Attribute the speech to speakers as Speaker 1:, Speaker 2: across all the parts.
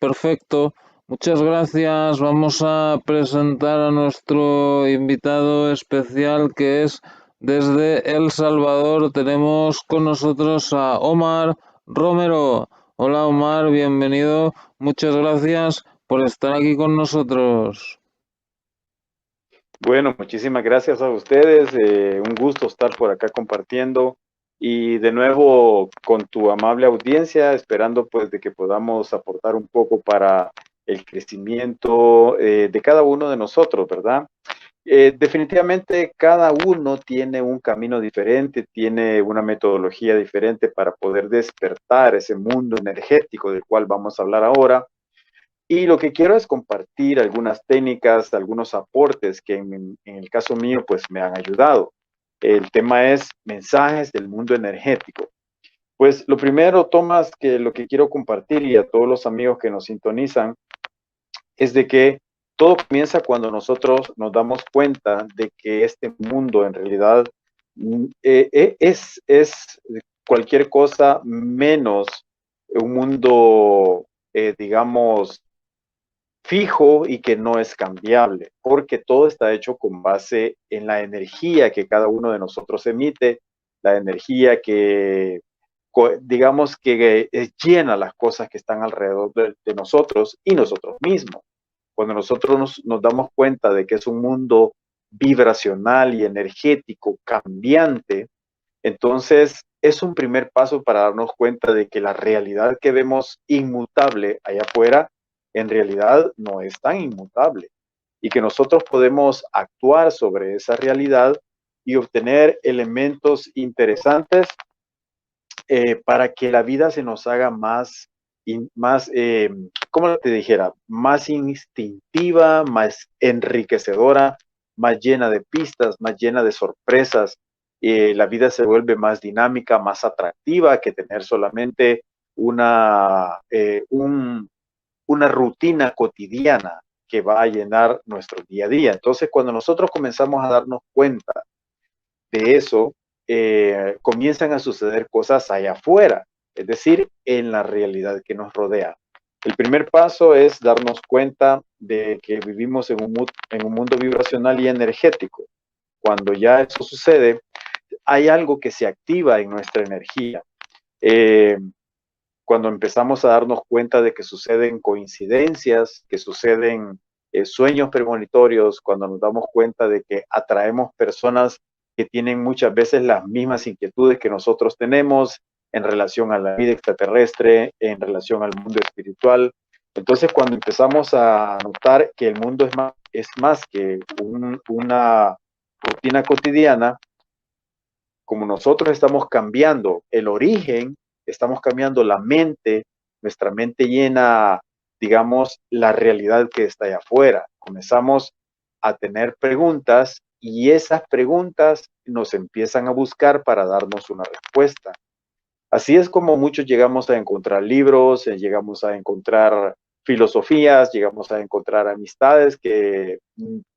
Speaker 1: Perfecto. Muchas gracias. Vamos a presentar a nuestro invitado especial que es desde El Salvador. Tenemos con nosotros a Omar Romero. Hola Omar, bienvenido. Muchas gracias por estar aquí con nosotros.
Speaker 2: Bueno, muchísimas gracias a ustedes. Un gusto estar por acá compartiendo y de nuevo con tu amable audiencia, esperando pues de que podamos aportar un poco para el crecimiento de cada uno de nosotros, ¿verdad? Definitivamente cada uno tiene un camino diferente, tiene una metodología diferente para poder despertar ese mundo energético del cual vamos a hablar ahora. Y lo que quiero es compartir algunas técnicas, algunos aportes que en el caso mío pues me han ayudado. El tema es mensajes del mundo energético. Pues lo primero, Tomás, que lo que quiero compartir y a todos los amigos que nos sintonizan es de que todo comienza cuando nosotros nos damos cuenta de que este mundo en realidad es cualquier cosa menos un mundo, digamos, fijo y que no es cambiable, porque todo está hecho con base en la energía que cada uno de nosotros emite, la energía que, digamos, que llena las cosas que están alrededor de nosotros y nosotros mismos. Cuando nosotros nos damos cuenta de que es un mundo vibracional y energético cambiante, entonces es un primer paso para darnos cuenta de que la realidad que vemos inmutable allá afuera, en realidad no es tan inmutable y que nosotros podemos actuar sobre esa realidad y obtener elementos interesantes para que la vida se nos haga más, ¿cómo te dijera? Más instintiva, más enriquecedora, más llena de pistas, más llena de sorpresas. La vida se vuelve más dinámica, más atractiva que tener solamente una rutina cotidiana que va a llenar nuestro día a día. Entonces, cuando nosotros comenzamos a darnos cuenta de eso, comienzan a suceder cosas allá afuera, es decir, en la realidad que nos rodea. El primer paso es darnos cuenta de que vivimos en un mundo vibracional y energético. Cuando ya eso sucede, hay algo que se activa en nuestra energía. Eh, Cuando empezamos a darnos cuenta de que suceden coincidencias, que suceden sueños premonitorios, cuando nos damos cuenta de que atraemos personas que tienen muchas veces las mismas inquietudes que nosotros tenemos en relación a la vida extraterrestre, en relación al mundo espiritual. Entonces, cuando empezamos a notar que el mundo es más que una rutina cotidiana, como nosotros estamos cambiando el origen, estamos cambiando la mente, nuestra mente llena, digamos, la realidad que está allá afuera. Comenzamos a tener preguntas y esas preguntas nos empiezan a buscar para darnos una respuesta. Así es como muchos llegamos a encontrar libros, llegamos a encontrar filosofías, llegamos a encontrar amistades que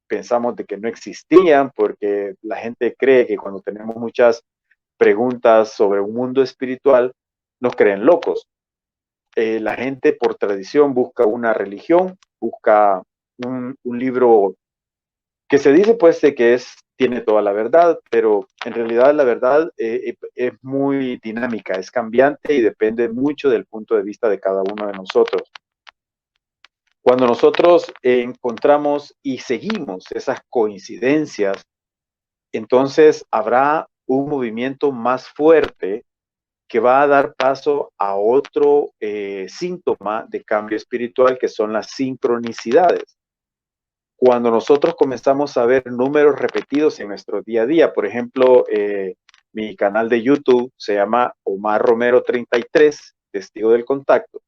Speaker 2: pensamos de que no existían porque la gente cree que cuando tenemos muchas preguntas sobre un mundo espiritual nos creen locos. La gente por tradición busca una religión, busca un libro que se dice pues de que tiene toda la verdad, pero en realidad la verdad es muy dinámica, es cambiante y depende mucho del punto de vista de cada uno de nosotros. Cuando nosotros encontramos y seguimos esas coincidencias, entonces habrá un movimiento más fuerte que va a dar paso a otro síntoma de cambio espiritual que son las sincronicidades. Cuando nosotros comenzamos a ver números repetidos en nuestro día a día, por ejemplo, mi canal de YouTube se llama Omar Romero 33, Testigo del Contacto.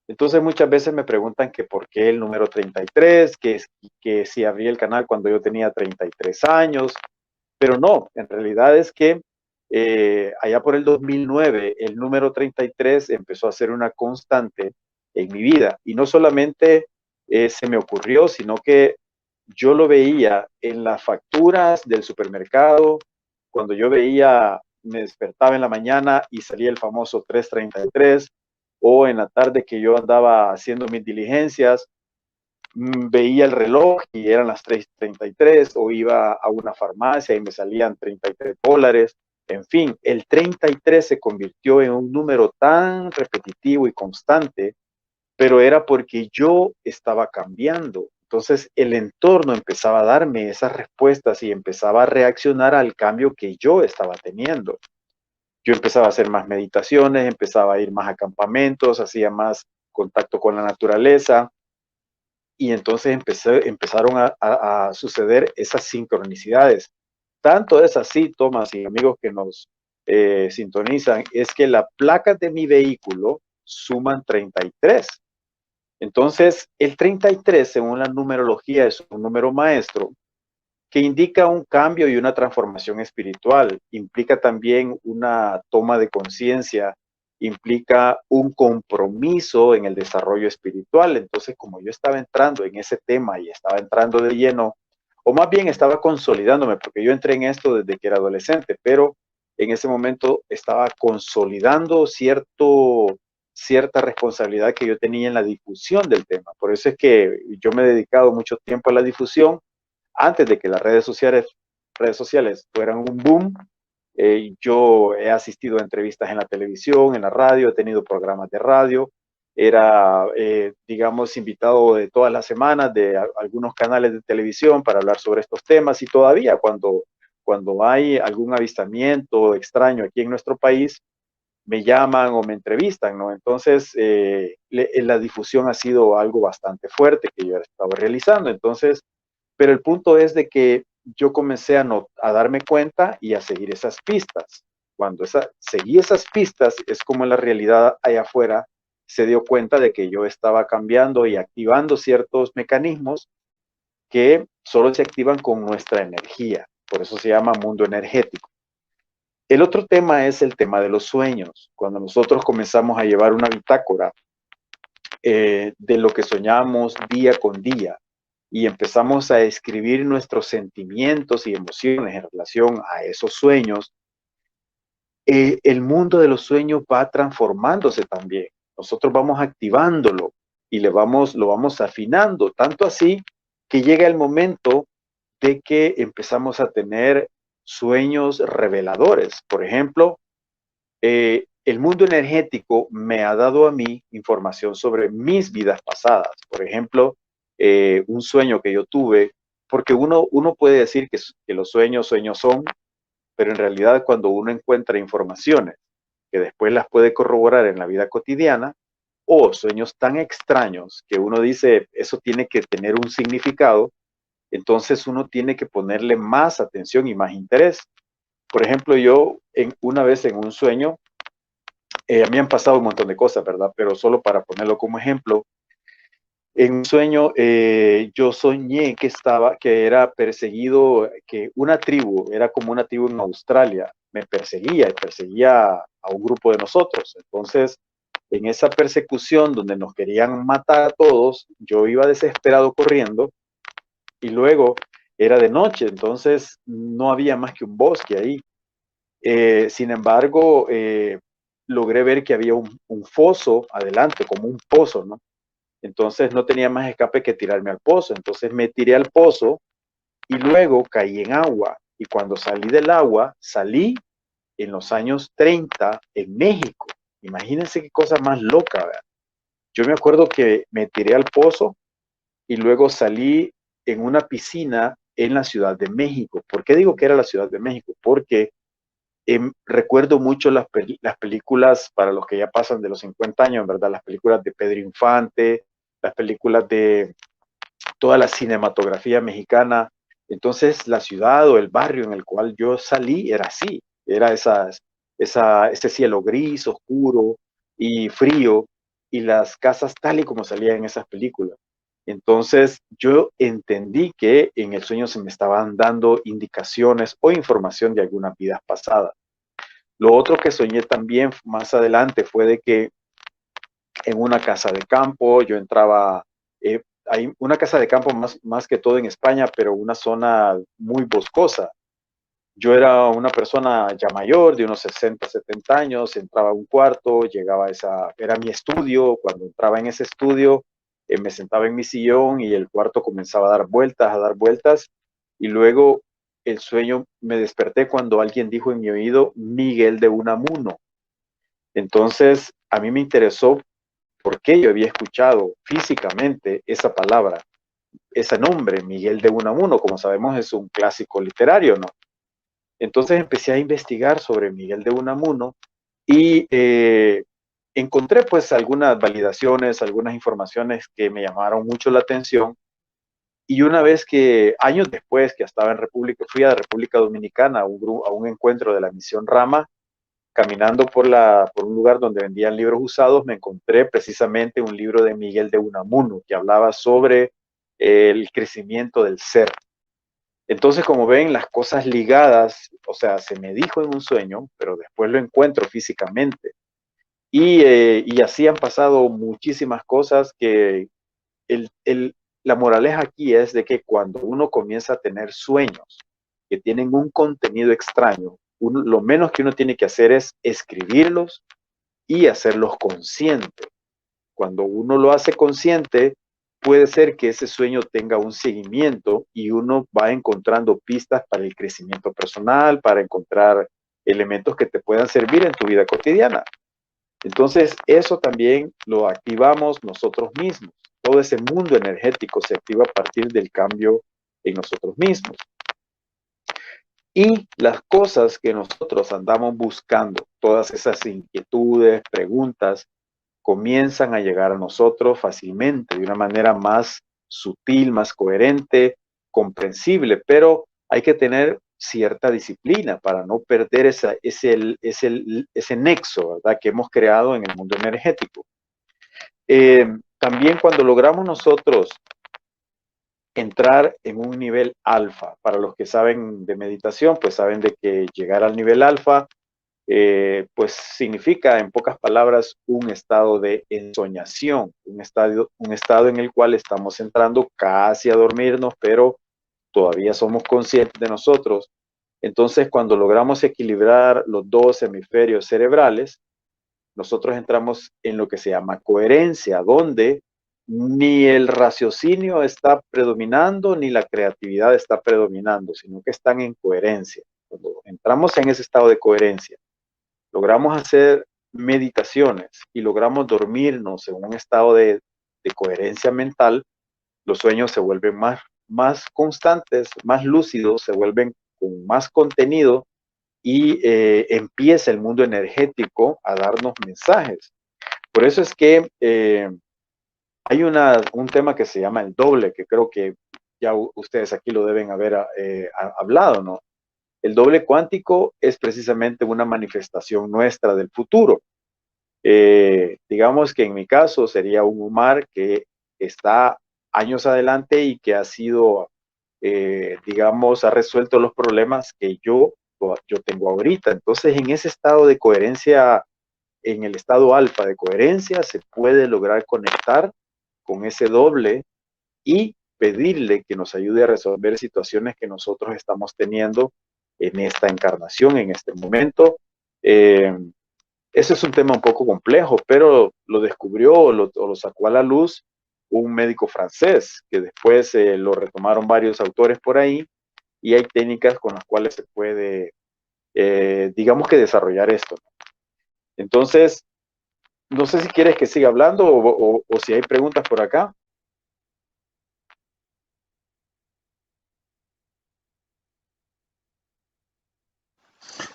Speaker 2: Entonces muchas veces me preguntan que por qué el número 33, que si abrí el canal cuando yo tenía 33 años, pero no, en realidad es que allá por el 2009 el número 33 empezó a ser una constante en mi vida y no solamente se me ocurrió, sino que yo lo veía en las facturas del supermercado, cuando yo veía, me despertaba en la mañana y salía el famoso 333, o en la tarde que yo andaba haciendo mis diligencias, veía el reloj y eran las 3:33, o iba a una farmacia y me salían $33. En fin, el 33 se convirtió en un número tan repetitivo y constante, pero era porque yo estaba cambiando. Entonces el entorno empezaba a darme esas respuestas y empezaba a reaccionar al cambio que yo estaba teniendo. Yo empezaba a hacer más meditaciones, empezaba a ir más a campamentos, hacía más contacto con la naturaleza, y entonces empezaron a suceder esas sincronicidades. Tanto es así, Tomás y amigos que nos sintonizan, es que las placas de mi vehículo suman 33. Entonces, el 33, según la numerología, es un número maestro que indica un cambio y una transformación espiritual. Implica también una toma de conciencia, implica un compromiso en el desarrollo espiritual. Entonces, como yo estaba entrando en ese tema y estaba entrando de lleno, o más bien estaba consolidándome, porque yo entré en esto desde que era adolescente, pero en ese momento estaba consolidando cierta responsabilidad que yo tenía en la difusión del tema. Por eso es que yo me he dedicado mucho tiempo a la difusión antes de que las redes sociales fueran un boom. Yo he asistido a entrevistas en la televisión, en la radio, he tenido programas de radio, era, digamos, invitado de todas las semanas de algunos canales de televisión para hablar sobre estos temas, y todavía cuando hay algún avistamiento extraño aquí en nuestro país, me llaman o me entrevistan, ¿no? Entonces, la difusión ha sido algo bastante fuerte que yo he estado realizando. Entonces, pero el punto es de que yo comencé a darme cuenta y a seguir esas pistas. Cuando seguí esas pistas, es como en la realidad allá afuera se dio cuenta de que yo estaba cambiando y activando ciertos mecanismos que solo se activan con nuestra energía. Por eso se llama mundo energético. El otro tema es el tema de los sueños. Cuando nosotros comenzamos a llevar una bitácora de lo que soñamos día con día, y empezamos a escribir nuestros sentimientos y emociones en relación a esos sueños, el mundo de los sueños va transformándose también. Nosotros vamos activándolo y lo vamos afinando, tanto así que llega el momento de que empezamos a tener sueños reveladores. Por ejemplo, el mundo energético me ha dado a mí información sobre mis vidas pasadas. Por ejemplo, un sueño que yo tuve, porque uno puede decir que los sueños son, pero en realidad cuando uno encuentra informaciones que después las puede corroborar en la vida cotidiana, o sueños tan extraños que uno dice, eso tiene que tener un significado, entonces uno tiene que ponerle más atención y más interés. Por ejemplo, yo una vez en un sueño, a mí han pasado un montón de cosas, ¿verdad? Pero solo para ponerlo como ejemplo, en un sueño yo soñé que era perseguido, que una tribu, era como una tribu en Australia, me perseguía y perseguía a un grupo de nosotros. Entonces, en esa persecución donde nos querían matar a todos, yo iba desesperado corriendo, y luego era de noche, entonces no había más que un bosque ahí. Sin embargo, logré ver que había un foso adelante, como un pozo, ¿no? Entonces no tenía más escape que tirarme al pozo. Entonces me tiré al pozo y luego caí en agua. Y cuando salí del agua, salí en los años 30 en México. Imagínense qué cosa más loca, ¿verdad? Yo me acuerdo que me tiré al pozo y luego salí en una piscina en la Ciudad de México. ¿Por qué digo que era la Ciudad de México? Porque recuerdo mucho las películas, para los que ya pasan de los 50 años, ¿verdad? Las películas de Pedro Infante, las películas de toda la cinematografía mexicana. Entonces, la ciudad o el barrio en el cual yo salí era así, era ese cielo gris, oscuro y frío, y las casas tal y como salían en esas películas. Entonces, yo entendí que en el sueño se me estaban dando indicaciones o información de algunas vidas pasadas. Lo otro que soñé también más adelante fue de que en una casa de campo yo entraba, hay una casa de campo más que todo en España, pero una zona muy boscosa. Yo era una persona ya mayor, de unos 60, 70 años, entraba a un cuarto, llegaba a era mi estudio, cuando entraba en ese estudio, me sentaba en mi sillón y el cuarto comenzaba a dar vueltas, y luego el sueño me desperté cuando alguien dijo en mi oído, Miguel de Unamuno. Entonces, a mí me interesó por qué yo había escuchado físicamente esa palabra, ese nombre, Miguel de Unamuno, como sabemos es un clásico literario, ¿no? Entonces empecé a investigar sobre Miguel de Unamuno y encontré pues algunas validaciones, algunas informaciones que me llamaron mucho la atención. Y una vez que, años después que estaba en República, fui a República Dominicana a un encuentro de la Misión Rama, caminando por un lugar donde vendían libros usados, me encontré precisamente un libro de Miguel de Unamuno que hablaba sobre el crecimiento del ser. Entonces, como ven, las cosas ligadas, o sea, se me dijo en un sueño, pero después lo encuentro físicamente. Y así han pasado muchísimas cosas que el, el, la moraleja aquí es de que cuando uno comienza a tener sueños que tienen un contenido extraño, lo menos que uno tiene que hacer es escribirlos y hacerlos conscientes. Cuando uno lo hace consciente, puede ser que ese sueño tenga un seguimiento y uno va encontrando pistas para el crecimiento personal, para encontrar elementos que te puedan servir en tu vida cotidiana. Entonces, eso también lo activamos nosotros mismos. Todo ese mundo energético se activa a partir del cambio en nosotros mismos. Y las cosas que nosotros andamos buscando, todas esas inquietudes, preguntas, comienzan a llegar a nosotros fácilmente, de una manera más sutil, más coherente, comprensible, pero hay que tener cierta disciplina para no perder ese nexo, ¿verdad?, que hemos creado en el mundo energético. También cuando logramos nosotros entrar en un nivel alfa, para los que saben de meditación, pues saben de que llegar al nivel alfa pues significa en pocas palabras un estado de ensoñación, un estado en el cual estamos entrando casi a dormirnos, pero todavía somos conscientes de nosotros. Entonces, cuando logramos equilibrar los dos hemisferios cerebrales, nosotros entramos en lo que se llama coherencia, donde ni el raciocinio está predominando, ni la creatividad está predominando, sino que están en coherencia. Cuando entramos en ese estado de coherencia, logramos hacer meditaciones y logramos dormirnos en un estado de coherencia mental, los sueños se vuelven más constantes, más lúcidos, se vuelven con más contenido y empieza el mundo energético a darnos mensajes. Por eso es que hay un tema que se llama el doble, que creo que ya ustedes aquí lo deben haber hablado, ¿no? El doble cuántico es precisamente una manifestación nuestra del futuro. Digamos que en mi caso sería un Omar que está años adelante y que ha sido, digamos, ha resuelto los problemas que yo tengo ahorita. Entonces, en ese estado de coherencia, en el estado alfa de coherencia, se puede lograr conectar con ese doble y pedirle que nos ayude a resolver situaciones que nosotros estamos teniendo en esta encarnación, en este momento. Ese es un tema un poco complejo, pero lo descubrió o lo sacó a la luz un médico francés, que después lo retomaron varios autores por ahí, y hay técnicas con las cuales se puede, digamos que desarrollar esto. Entonces, no sé si quieres que siga hablando o si hay preguntas por acá.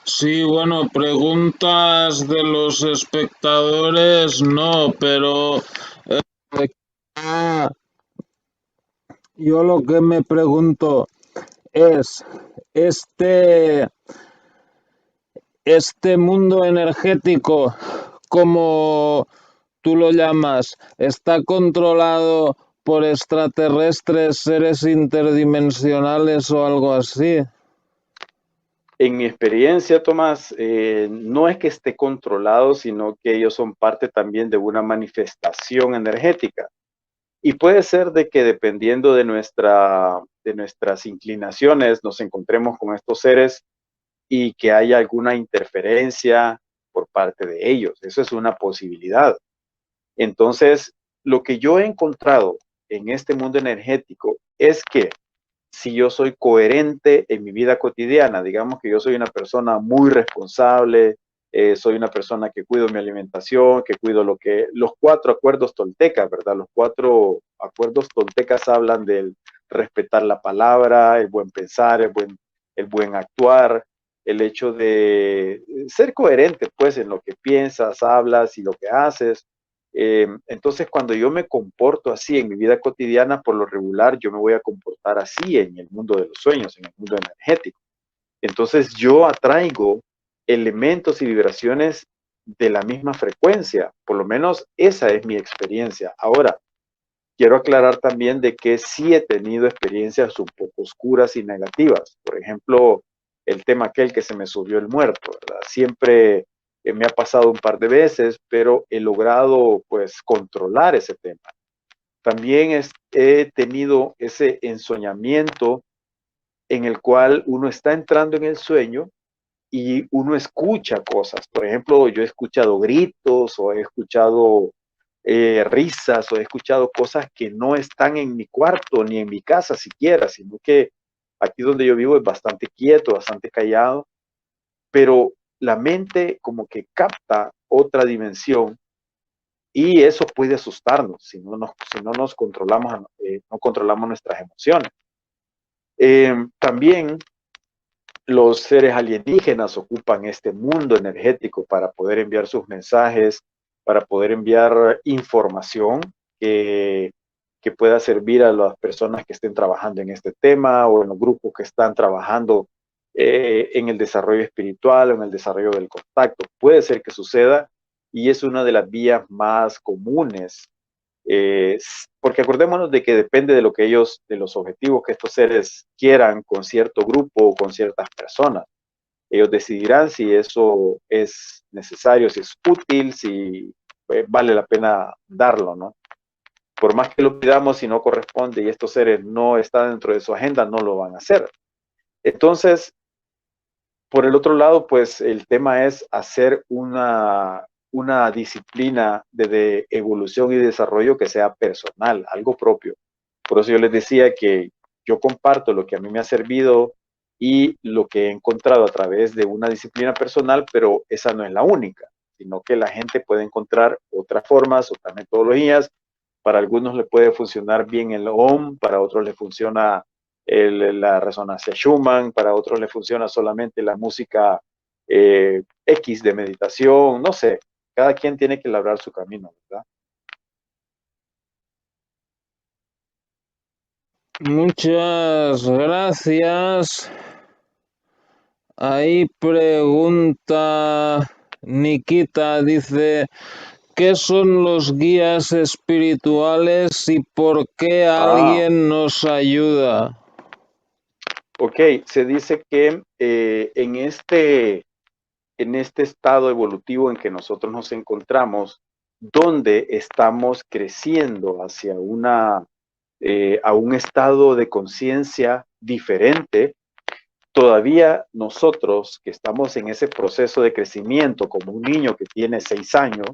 Speaker 1: Sí, bueno, preguntas de los espectadores no, pero ah, yo lo que me pregunto es, este, este mundo energético, como tú lo llamas, ¿está controlado por extraterrestres, seres interdimensionales o algo así?
Speaker 2: En mi experiencia, Tomás, no es que esté controlado, sino que ellos son parte también de una manifestación energética. Y puede ser de que dependiendo de nuestras inclinaciones nos encontremos con estos seres y que haya alguna interferencia por parte de ellos. Eso es una posibilidad. Entonces, lo que yo he encontrado en este mundo energético es que si yo soy coherente en mi vida cotidiana, digamos que yo soy una persona muy responsable, soy una persona que cuido mi alimentación, que cuido los 4 acuerdos toltecas, ¿verdad? Los 4 acuerdos toltecas hablan del respetar la palabra, el buen pensar, el buen actuar, el hecho de ser coherente, pues, en lo que piensas, hablas y lo que haces. Entonces, cuando yo me comporto así en mi vida cotidiana, por lo regular, yo me voy a comportar así en el mundo de los sueños, en el mundo energético. Entonces, yo atraigo elementos y vibraciones de la misma frecuencia. Por lo menos esa es mi experiencia. Ahora, quiero aclarar también de que sí he tenido experiencias un poco oscuras y negativas. Por ejemplo, el tema aquel que se me subió el muerto, ¿verdad? Siempre me ha pasado un par de veces, pero he logrado pues controlar ese tema. También he tenido ese ensoñamiento en el cual uno está entrando en el sueño y uno escucha cosas. Por ejemplo, yo he escuchado gritos o he escuchado risas o he escuchado cosas que no están en mi cuarto ni en mi casa siquiera, sino que aquí donde yo vivo es bastante quieto, bastante callado, pero la mente como que capta otra dimensión y eso puede asustarnos si no nos controlamos, no controlamos nuestras emociones. También los seres alienígenas ocupan este mundo energético para poder enviar sus mensajes, para poder enviar información que, que pueda servir a las personas que estén trabajando en este tema o en los grupos que están trabajando en el desarrollo espiritual o en el desarrollo del contacto. Puede ser que suceda y es una de las vías más comunes porque acordémonos de que depende de lo que ellos, de los objetivos que estos seres quieran con cierto grupo o con ciertas personas. Ellos decidirán si eso es necesario, si es útil, si vale la pena darlo, ¿no? Por más que lo pidamos, si no corresponde y estos seres no están dentro de su agenda, no lo van a hacer. Entonces, por el otro lado, pues el tema es hacer una disciplina de evolución y desarrollo que sea personal, algo propio. Por eso yo les decía que yo comparto lo que a mí me ha servido y lo que he encontrado a través de una disciplina personal, pero esa no es la única, sino que la gente puede encontrar otras formas, otras metodologías. Para algunos le puede funcionar bien el OM, para otros le funciona la resonancia Schumann, para otros le funciona solamente la música X de meditación, no sé, cada quien tiene que labrar su camino, ¿verdad?
Speaker 1: Muchas gracias. Ahí pregunta Nikita, dice, ¿qué son los guías espirituales y por qué
Speaker 2: Ah,
Speaker 1: alguien nos ayuda?
Speaker 2: ok, se dice que en este estado evolutivo en que nosotros nos encontramos, donde estamos creciendo hacia a un estado de conciencia diferente, todavía nosotros que estamos en ese proceso de crecimiento como un niño que tiene 6 años,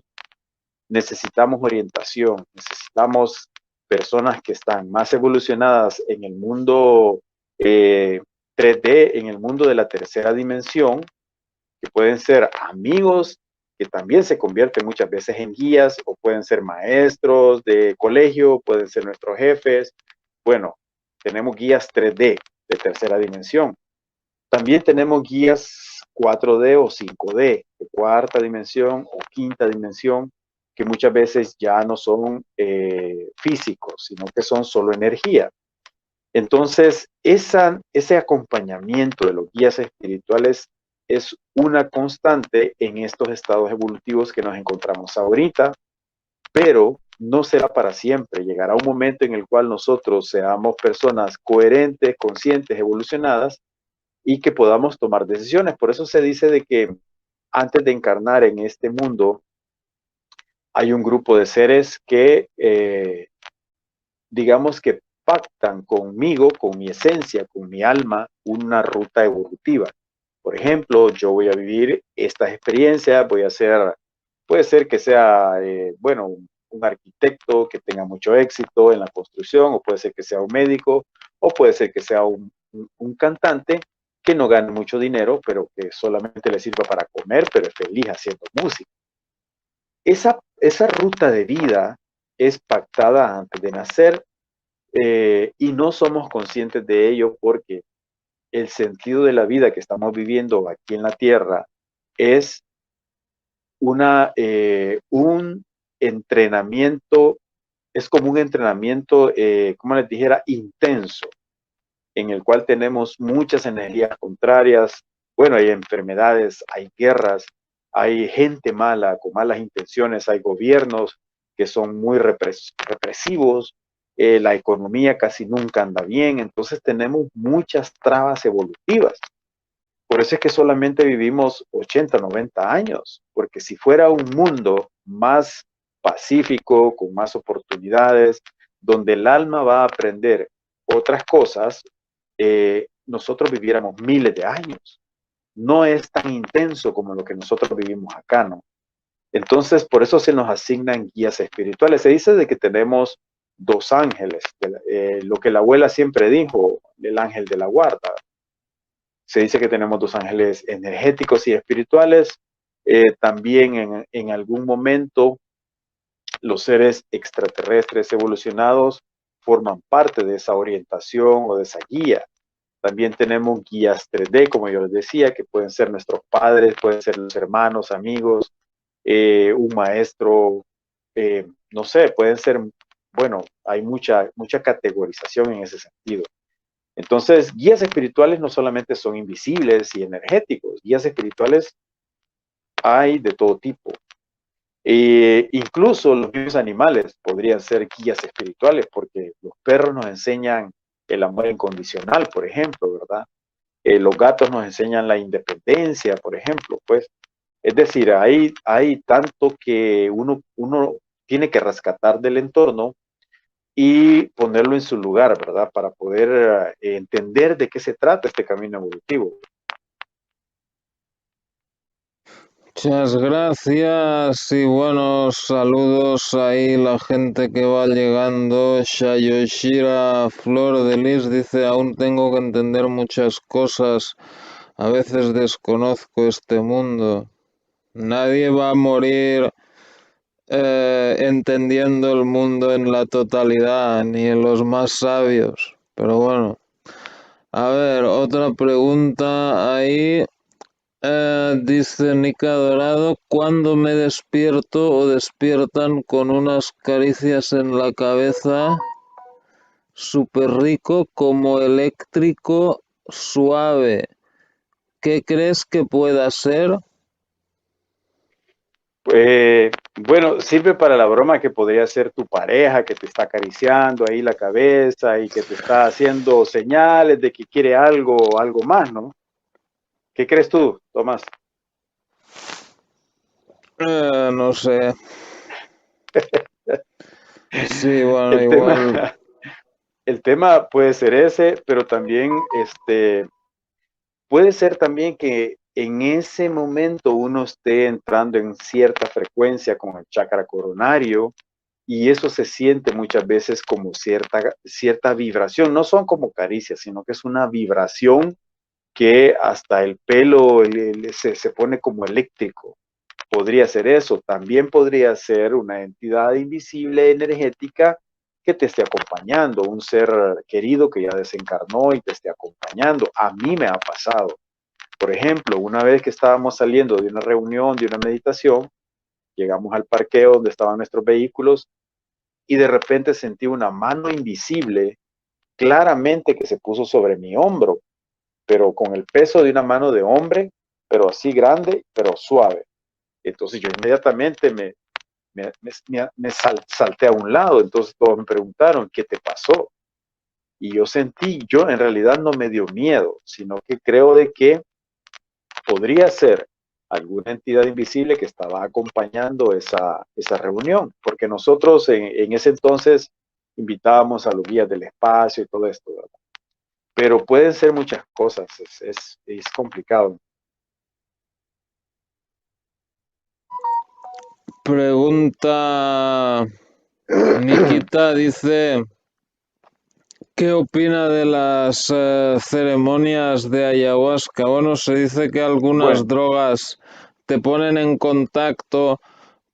Speaker 2: necesitamos orientación, necesitamos personas que están más evolucionadas en el mundo 3D, en el mundo de la tercera dimensión, que pueden ser amigos, que también se convierten muchas veces en guías, o pueden ser maestros de colegio, pueden ser nuestros jefes. Bueno, tenemos guías 3D de tercera dimensión. También tenemos guías 4D o 5D, de cuarta dimensión o quinta dimensión, que muchas veces ya no son físicos, sino que son solo energía. Entonces, ese acompañamiento de los guías espirituales es una constante en estos estados evolutivos que nos encontramos ahorita, pero no será para siempre. Llegará un momento en el cual nosotros seamos personas coherentes, conscientes, evolucionadas y que podamos tomar decisiones. Por eso se dice de que antes de encarnar en este mundo hay un grupo de seres que digamos que pactan conmigo, con mi esencia, con mi alma, una ruta evolutiva. Por ejemplo, yo voy a vivir estas experiencias, voy a hacer, puede ser que sea, bueno, un arquitecto que tenga mucho éxito en la construcción, o puede ser que sea un médico, o puede ser que sea un cantante que no gane mucho dinero, pero que solamente le sirva para comer, pero es feliz haciendo música. Esa ruta de vida es pactada antes de nacer, y no somos conscientes de ello porque el sentido de la vida que estamos viviendo aquí en la Tierra es un entrenamiento, es como un entrenamiento, como les dijera, intenso, en el cual tenemos muchas energías contrarias. Bueno, hay enfermedades, hay guerras, hay gente mala con malas intenciones, hay gobiernos que son muy represivos, la economía casi nunca anda bien, entonces tenemos muchas trabas evolutivas. Por eso es que solamente vivimos 80, 90 años, porque si fuera un mundo más pacífico, con más oportunidades, donde el alma va a aprender otras cosas, nosotros viviéramos miles de años. No es tan intenso como lo que nosotros vivimos acá, ¿no? Entonces, por eso se nos asignan guías espirituales. Se dice de que tenemos dos ángeles, lo que la abuela siempre dijo, el ángel de la guarda. Se dice que tenemos dos ángeles energéticos y espirituales. También en algún momento los seres extraterrestres evolucionados forman parte de esa orientación o de esa guía. También tenemos guías 3D, como yo les decía, que pueden ser nuestros padres, pueden ser los hermanos, amigos, un maestro, no sé, pueden ser, bueno, hay mucha categorización en ese sentido. Entonces, guías espirituales no solamente son invisibles y energéticos, guías espirituales hay de todo tipo. Incluso los mismos animales podrían ser guías espirituales, porque los perros nos enseñan el amor incondicional, por ejemplo, ¿verdad? Los gatos nos enseñan la independencia, por ejemplo, pues. Es decir, hay tanto que uno tiene que rescatar del entorno y ponerlo en su lugar, ¿verdad? Para poder entender de qué se trata este camino evolutivo.
Speaker 1: Muchas gracias y buenos saludos ahí la gente que va llegando. Shayoshira Flor de Lis dice, aún tengo que entender muchas cosas, a veces desconozco este mundo. Nadie va a morir entendiendo el mundo en la totalidad, ni en los más sabios. Pero bueno, a ver, otra pregunta ahí. Dice Nica Dorado, ¿cuándo me despierto o despiertan con unas caricias en la cabeza? Súper rico, como eléctrico, suave. ¿Qué crees que pueda ser?
Speaker 2: Bueno, sirve para la broma que podría ser tu pareja que te está acariciando ahí la cabeza y que te está haciendo señales de que quiere algo, algo más, ¿no? ¿Qué crees tú, Tomás?
Speaker 1: No sé. Sí, bueno,
Speaker 2: El
Speaker 1: igual.
Speaker 2: tema, el tema puede ser ese, pero también puede ser también que en ese momento uno esté entrando en cierta frecuencia con el chakra coronario y eso se siente muchas veces como cierta vibración. No son como caricias, sino que es una vibración que hasta el pelo se pone como eléctrico. Podría ser eso. También podría ser una entidad invisible energética que te esté acompañando, un ser querido que ya desencarnó y te esté acompañando. A mí me ha pasado. Por ejemplo, una vez que estábamos saliendo de una reunión, de una meditación, llegamos al parqueo donde estaban nuestros vehículos y de repente sentí una mano invisible claramente que se puso sobre mi hombro, pero con el peso de una mano de hombre, pero así grande, pero suave. Entonces yo inmediatamente salté a un lado, entonces todos me preguntaron, ¿qué te pasó? Y yo en realidad no me dio miedo, sino que creo de que podría ser alguna entidad invisible que estaba acompañando esa reunión, porque nosotros en ese entonces invitábamos a los guías del espacio y todo esto, ¿verdad? Pero pueden ser muchas cosas, es complicado.
Speaker 1: Pregunta Nikita, dice, ¿qué opina de las ceremonias de ayahuasca? Bueno, se dice que algunas
Speaker 2: Bueno,
Speaker 1: drogas te ponen en contacto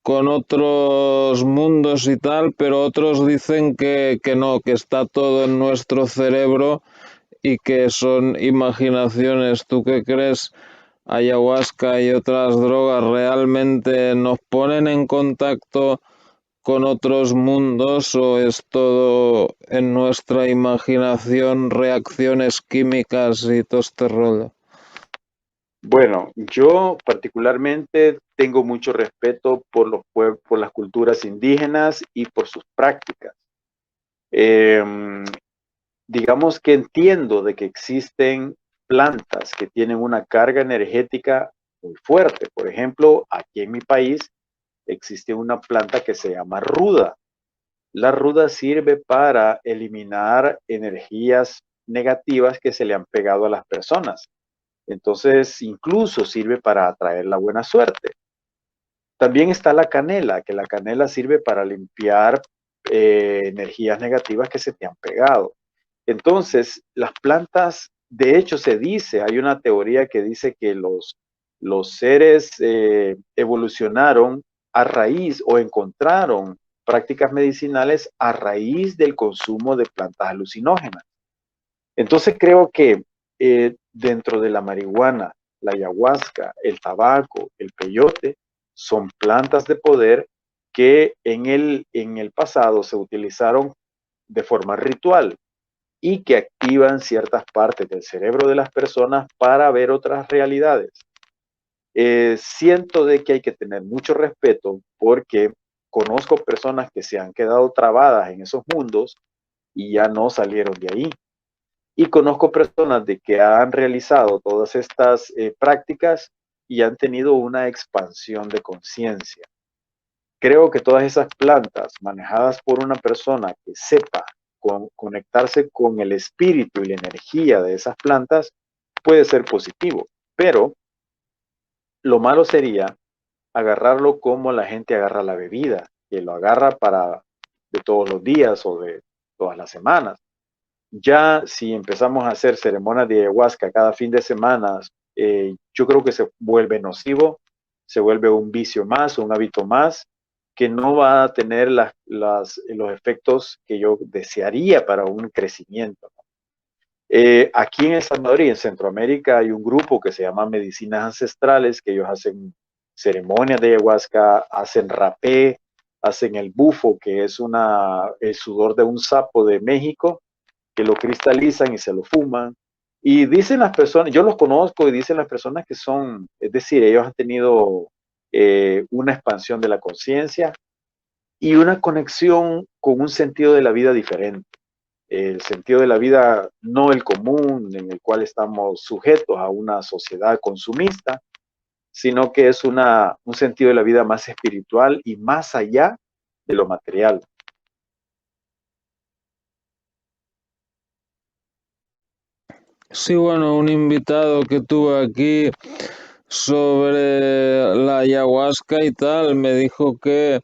Speaker 1: con otros mundos y tal, pero otros dicen que no, que está todo en nuestro cerebro y que son imaginaciones. ¿Tú qué crees? ¿Ayahuasca y otras drogas realmente nos ponen en contacto con otros mundos o es todo en nuestra imaginación, reacciones químicas y todo este rollo?
Speaker 2: bueno, yo particularmente tengo mucho respeto por por las culturas indígenas y por sus prácticas. Em, digamos que entiendo de que existen plantas que tienen una carga energética muy fuerte. Por ejemplo, aquí en mi país existe una planta que se llama ruda. La ruda sirve para eliminar energías negativas que se le han pegado a las personas. Entonces, incluso sirve para atraer la buena suerte. También está la canela, que la canela sirve para limpiar energías negativas que se te han pegado. Entonces, las plantas, de hecho, se dice, hay una teoría que dice que los seres evolucionaron a raíz o encontraron prácticas medicinales a raíz del consumo de plantas alucinógenas. Entonces, creo que dentro de la marihuana, la ayahuasca, el tabaco, el peyote, son plantas de poder que en el pasado se utilizaron de forma ritual y que activan ciertas partes del cerebro de las personas para ver otras realidades. Siento de que hay que tener mucho respeto porque conozco personas que se han quedado trabadas en esos mundos y ya no salieron de ahí. Y conozco personas de que han realizado todas estas prácticas y han tenido una expansión de conciencia. Creo que todas esas plantas manejadas por una persona que sepa conectarse con el espíritu y la energía de esas plantas puede ser positivo, pero lo malo sería agarrarlo como la gente agarra la bebida, que lo agarra para de todos los días o de todas las semanas. Ya si empezamos a hacer ceremonias de ayahuasca cada fin de semana, yo creo que se vuelve nocivo, se vuelve un vicio más, un hábito más, que no va a tener los efectos que yo desearía para un crecimiento. Aquí en El Salvador y en Centroamérica hay un grupo que se llama Medicinas Ancestrales, que ellos hacen ceremonias de ayahuasca, hacen rapé, hacen el bufo, que es el sudor de un sapo de México, que lo cristalizan y se lo fuman. Y dicen las personas, yo los conozco y dicen las personas que son, es decir, ellos han tenido una expansión de la conciencia y una conexión con un sentido de la vida diferente. El sentido de la vida, no el común en el cual estamos sujetos a una sociedad consumista, sino que es un sentido de la vida más espiritual y más allá de lo material.
Speaker 1: Sí, bueno, un invitado que tuve aquí sobre la ayahuasca y tal, me dijo que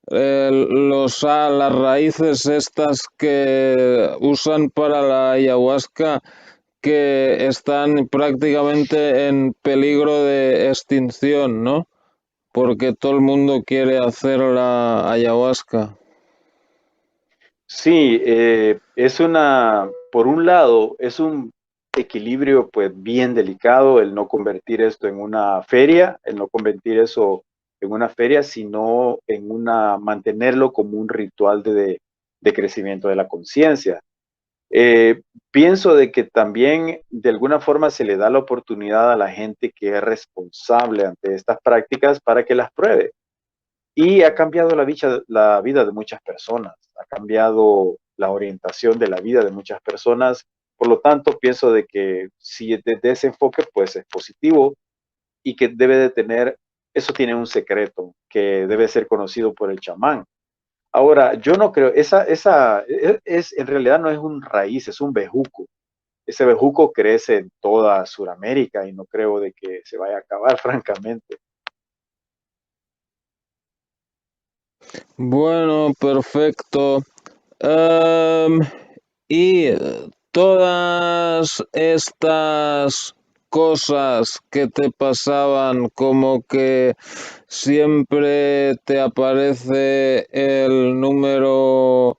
Speaker 1: las raíces estas que usan para la ayahuasca que están prácticamente en peligro de extinción, ¿no? Porque todo el mundo quiere hacer la ayahuasca.
Speaker 2: Sí, por un lado, es un equilibrio pues bien delicado el no convertir esto en una feria, el no convertir eso en una feria, sino en mantenerlo como un ritual de crecimiento de la conciencia. Pienso de que también de alguna forma se le da la oportunidad a la gente que es responsable ante estas prácticas para que las pruebe. Y ha cambiado la vida de muchas personas, ha cambiado la orientación de la vida de muchas personas. Por lo tanto, pienso de que si desde ese enfoque, pues es positivo y que debe de tener, eso tiene un secreto que debe ser conocido por el chamán. Ahora, yo no creo, en realidad no es un raíz, es un bejuco. Ese bejuco crece en toda Sudamérica y no creo de que se vaya a acabar, francamente.
Speaker 1: Bueno, perfecto. Em, y todas estas cosas que te pasaban, como que siempre te aparece el número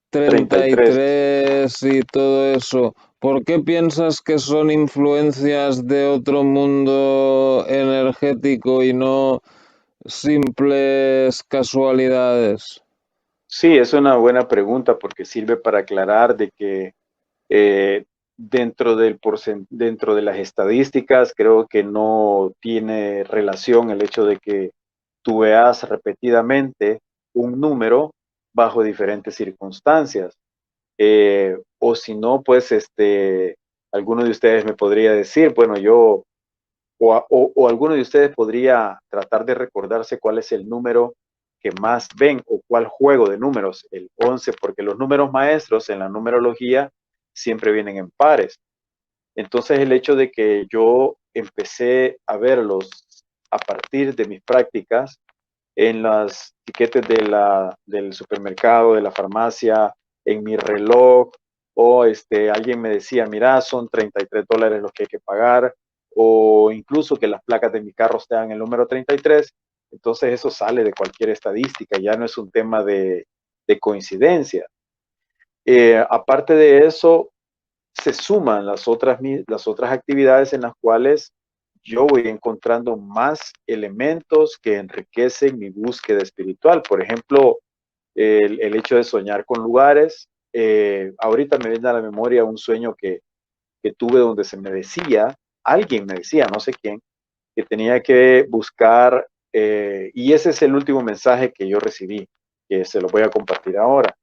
Speaker 2: treinta y
Speaker 1: treinta y
Speaker 2: tres
Speaker 1: tres y todo eso, ¿por qué piensas que son influencias de otro mundo energético y no simples casualidades?
Speaker 2: Sí, es una buena pregunta porque sirve para aclarar de que eh, dentro de las estadísticas creo que no tiene relación el hecho de que tú veas repetidamente un número bajo diferentes circunstancias. O si no, pues alguno de ustedes me podría decir, bueno, o alguno de ustedes podría tratar de recordarse cuál es el número que más ven o cuál juego de números, el 11, porque los números maestros en la numerología siempre vienen en pares. Entonces el hecho de que yo empecé a verlos a partir de mis prácticas en las tiquetes del supermercado, de la farmacia, en mi reloj, o alguien me decía, mira, son $33 los que hay que pagar, o incluso que las placas de mi carro tengan el número 33, entonces eso sale de cualquier estadística, ya no es un tema de coincidencia. Aparte de eso, se suman las otras actividades en las cuales yo voy encontrando más elementos que enriquecen mi búsqueda espiritual. Por ejemplo, el hecho de soñar con lugares. Ahorita me viene a la memoria un sueño que tuve donde se me decía, alguien me decía, no sé quién, que tenía que buscar, y ese es el último mensaje que yo recibí, que se lo voy a compartir ahora.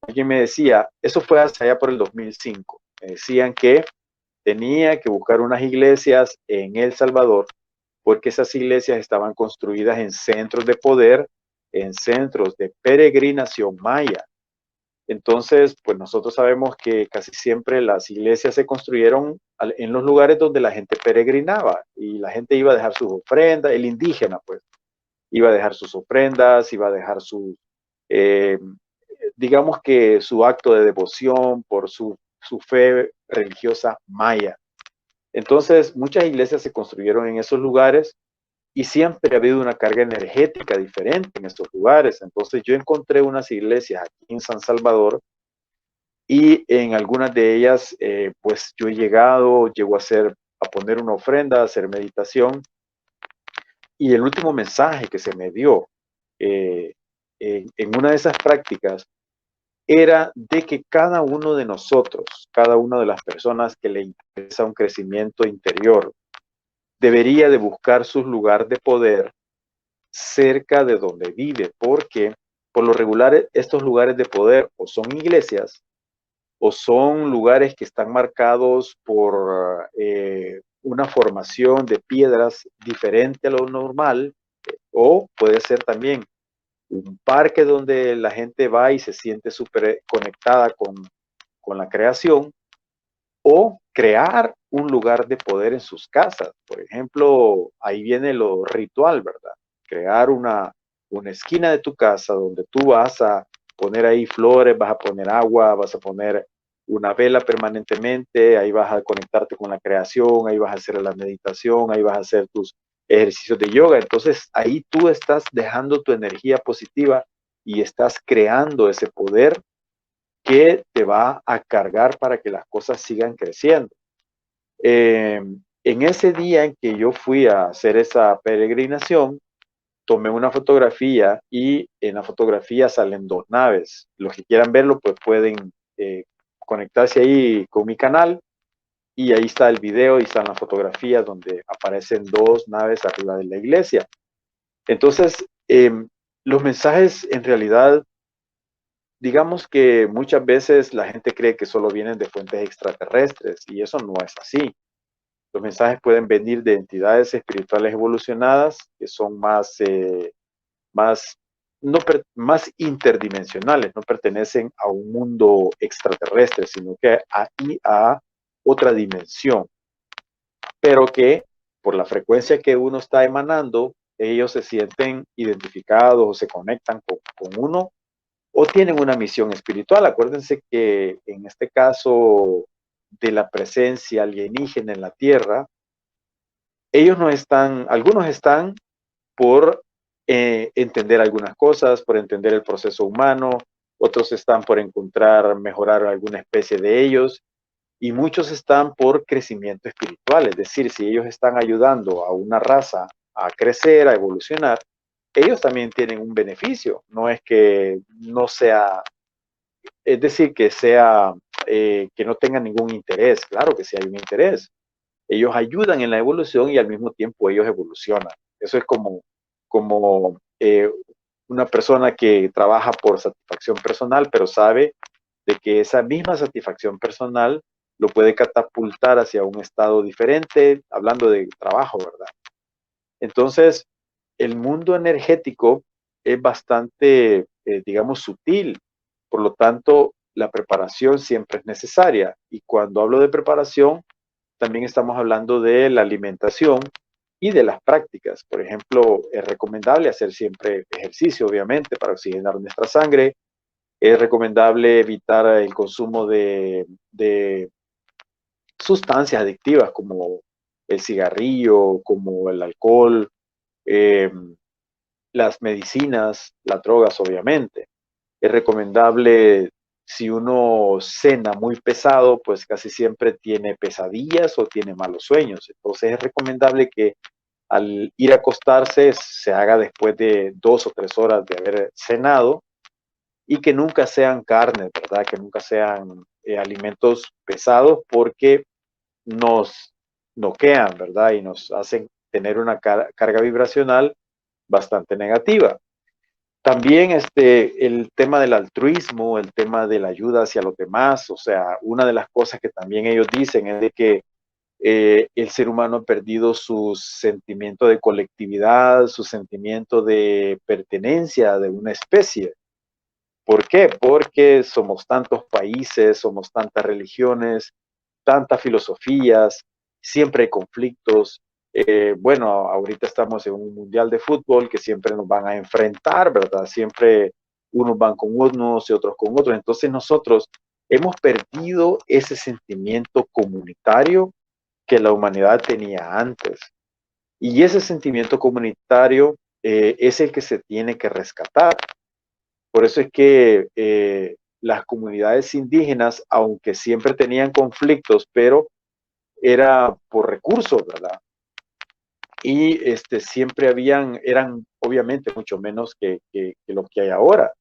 Speaker 2: Alguien me decía, eso fue hacia allá por el 2005, me decían que tenía que buscar unas iglesias en El Salvador porque esas iglesias estaban construidas en centros de poder, en centros de peregrinación maya. Entonces, pues nosotros sabemos que casi siempre las iglesias se construyeron en los lugares donde la gente peregrinaba y la gente iba a dejar sus ofrendas, el indígena pues iba a dejar sus ofrendas, iba a dejar eh, digamos que su acto de devoción por su fe religiosa maya. Entonces, muchas iglesias se construyeron en esos lugares y siempre ha habido una carga energética diferente en estos lugares. Entonces, yo encontré unas iglesias aquí en San Salvador y en algunas de ellas, pues yo llego a poner una ofrenda, a hacer meditación. Y el último mensaje que se me dio eh, en una de esas prácticas era de que cada uno de nosotros, cada una de las personas que le interesa un crecimiento interior, debería de buscar su lugar de poder cerca de donde vive, porque por lo regular estos lugares de poder o son iglesias o son lugares que están marcados por una formación de piedras diferente a lo normal, o puede ser también un parque donde la gente va y se siente súper conectada con la creación, o crear un lugar de poder en sus casas. Por ejemplo, ahí viene lo ritual, ¿verdad? Crear una esquina de tu casa donde tú vas a poner ahí flores, vas a poner agua, vas a poner una vela permanentemente, ahí vas a conectarte con la creación, ahí vas a hacer la meditación, ahí vas a hacer tus ejercicios de yoga. Entonces ahí tú estás dejando tu energía positiva y estás creando ese poder que te va a cargar para que las cosas sigan creciendo. En ese día en que yo fui a hacer esa peregrinación, tomé una fotografía y en la fotografía salen dos naves. Los que quieran verlo, pues pueden conectarse ahí con mi canal y ahí está el video y están las fotografías donde aparecen dos naves arriba de la iglesia. Entonces, los mensajes en realidad, digamos que muchas veces la gente cree que solo vienen de fuentes extraterrestres y eso no es así. Los mensajes pueden venir de entidades espirituales evolucionadas que son más, no más interdimensionales, no pertenecen a un mundo extraterrestre, sino que a otra dimensión, pero que por la frecuencia que uno está emanando, ellos se sienten identificados o se conectan con uno o tienen una misión espiritual. Acuérdense que en este caso de la presencia alienígena en la Tierra, ellos no están, algunos están por entender algunas cosas, por entender el proceso humano, otros están por encontrar, mejorar alguna especie de ellos, y muchos están por crecimiento espiritual, es decir, si ellos están ayudando a una raza a crecer, a evolucionar, ellos también tienen un beneficio, no es que no sea, es decir, que sea, que no tengan ningún interés, claro que sí hay un interés, ellos ayudan en la evolución y al mismo tiempo ellos evolucionan. Eso es como una persona que trabaja por satisfacción personal, pero sabe de que esa misma satisfacción personal lo puede catapultar hacia un estado diferente, hablando de trabajo, ¿verdad? Entonces, el mundo energético es bastante, digamos, sutil. Por lo tanto, la preparación siempre es necesaria. Y cuando hablo de preparación, también estamos hablando de la alimentación y de las prácticas. Por ejemplo, es recomendable hacer siempre ejercicio, obviamente, para oxigenar nuestra sangre. Es recomendable evitar el consumo de sustancias adictivas como el cigarrillo, como el alcohol, eh, las medicinas, las drogas, obviamente. Es recomendable, si uno cena muy pesado, pues casi siempre tiene pesadillas o tiene malos sueños. Entonces es recomendable que al ir a acostarse se haga después de 2 o 3 horas de haber cenado y que nunca sean carnes, ¿verdad? Que nunca sean alimentos pesados porque nos noquean, ¿verdad? Y nos hacen tener una carga vibracional bastante negativa. También el tema del altruismo, el tema de la ayuda hacia los demás, o sea, una de las cosas que también ellos dicen es de que el ser humano ha perdido su sentimiento de colectividad, su sentimiento de pertenencia de una especie. ¿Por qué? Porque somos tantos países, somos tantas religiones, tantas filosofías, siempre hay conflictos. Bueno, ahorita estamos en un mundial de fútbol que siempre nos van a enfrentar, ¿verdad? Siempre unos van con unos y otros con otros. Entonces nosotros hemos perdido ese sentimiento comunitario que la humanidad tenía antes. Y ese sentimiento comunitario es el que se tiene que rescatar. Por eso es que las comunidades indígenas, aunque siempre tenían conflictos, pero era por recursos, ¿verdad? Y siempre eran obviamente mucho menos que lo que hay ahora.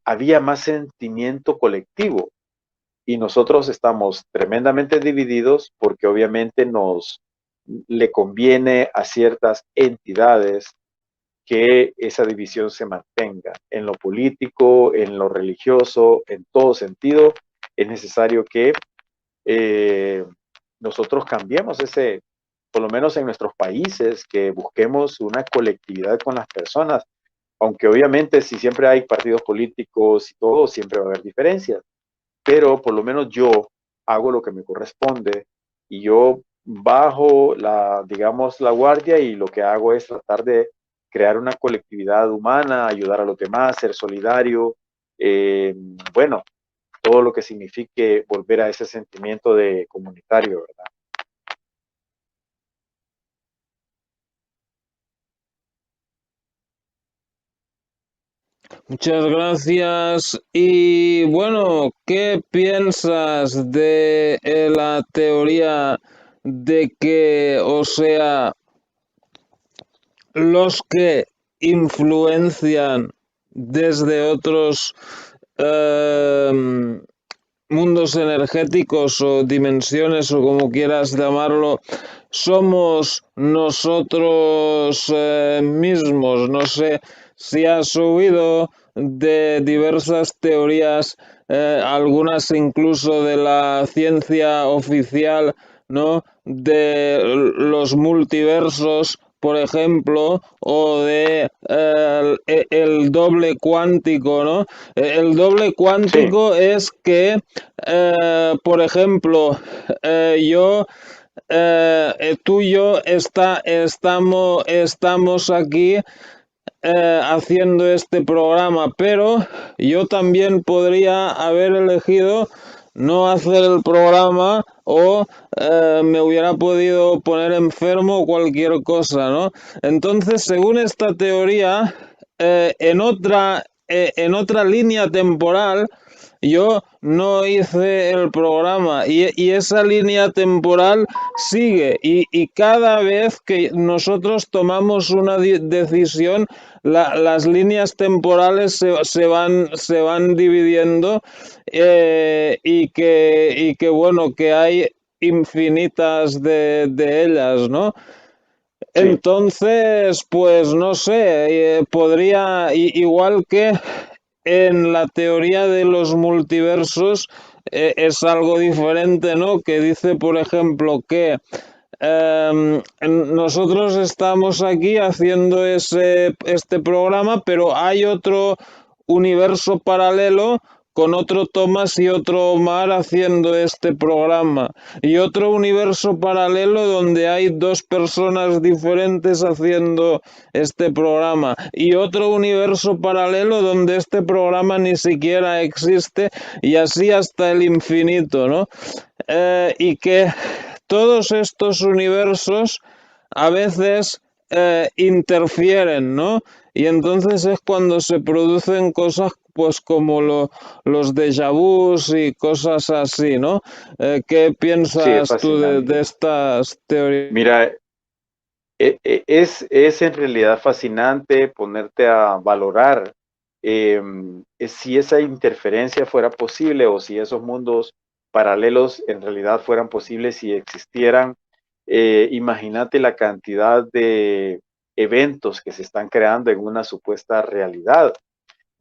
Speaker 2: Había más sentimiento colectivo y nosotros estamos tremendamente divididos porque obviamente le conviene a ciertas entidades que esa división se mantenga en lo político, en lo religioso, en todo sentido. Es necesario que nosotros cambiemos por lo menos en nuestros países, que busquemos una colectividad con las personas, aunque obviamente si siempre hay partidos políticos y todo, siempre va a haber diferencias, pero por lo menos yo hago lo que me corresponde y yo bajo digamos, la guardia y lo que hago es tratar de crear una colectividad humana, ayudar a los demás, ser solidario, bueno, todo lo que signifique volver a ese sentimiento de comunitario, ¿verdad?
Speaker 1: Muchas gracias. Y bueno, ¿qué piensas de la teoría de que, o sea, los que influencian desde otros mundos energéticos o dimensiones o como quieras llamarlo, somos nosotros mismos? No sé si has oído de diversas teorías, algunas incluso de la ciencia oficial, ¿no? De los multiversos, por ejemplo, o de el doble cuántico, ¿no? El doble
Speaker 2: Sí,
Speaker 1: cuántico es que, por ejemplo, yo tú y yo estamos aquí haciendo este programa, pero yo también podría haber elegido no hacer el programa o me hubiera podido poner enfermo o cualquier cosa, ¿no? Entonces, según esta teoría, en otra línea temporal, yo no hice el programa y esa línea temporal sigue y cada vez que nosotros tomamos una decisión, las líneas temporales se van dividiendo y que bueno, que hay infinitas de ellas, ¿no?
Speaker 2: Sí,
Speaker 1: Entonces, pues no sé, podría, igual que en la teoría de los multiversos, es algo diferente, ¿no? Que dice, por ejemplo, que nosotros estamos aquí haciendo este programa, pero hay otro universo paralelo con otro Tomás y otro Omar haciendo este programa. Y otro universo paralelo donde hay dos personas diferentes haciendo este programa. Y otro universo paralelo donde este programa ni siquiera existe y así hasta el infinito, ¿no? Y que todos estos universos a veces interfieren, ¿no? Y entonces es cuando se producen cosas pues como los déjà vus y cosas así, ¿no? ¿Qué
Speaker 2: sí, es
Speaker 1: piensas tú de
Speaker 2: fascinante.
Speaker 1: estas teorías?
Speaker 2: Mira, es en realidad fascinante ponerte a valorar si esa interferencia fuera posible o si esos mundos paralelos en realidad fueran posibles si existieran. Imagínate la cantidad de eventos que se están creando en una supuesta realidad.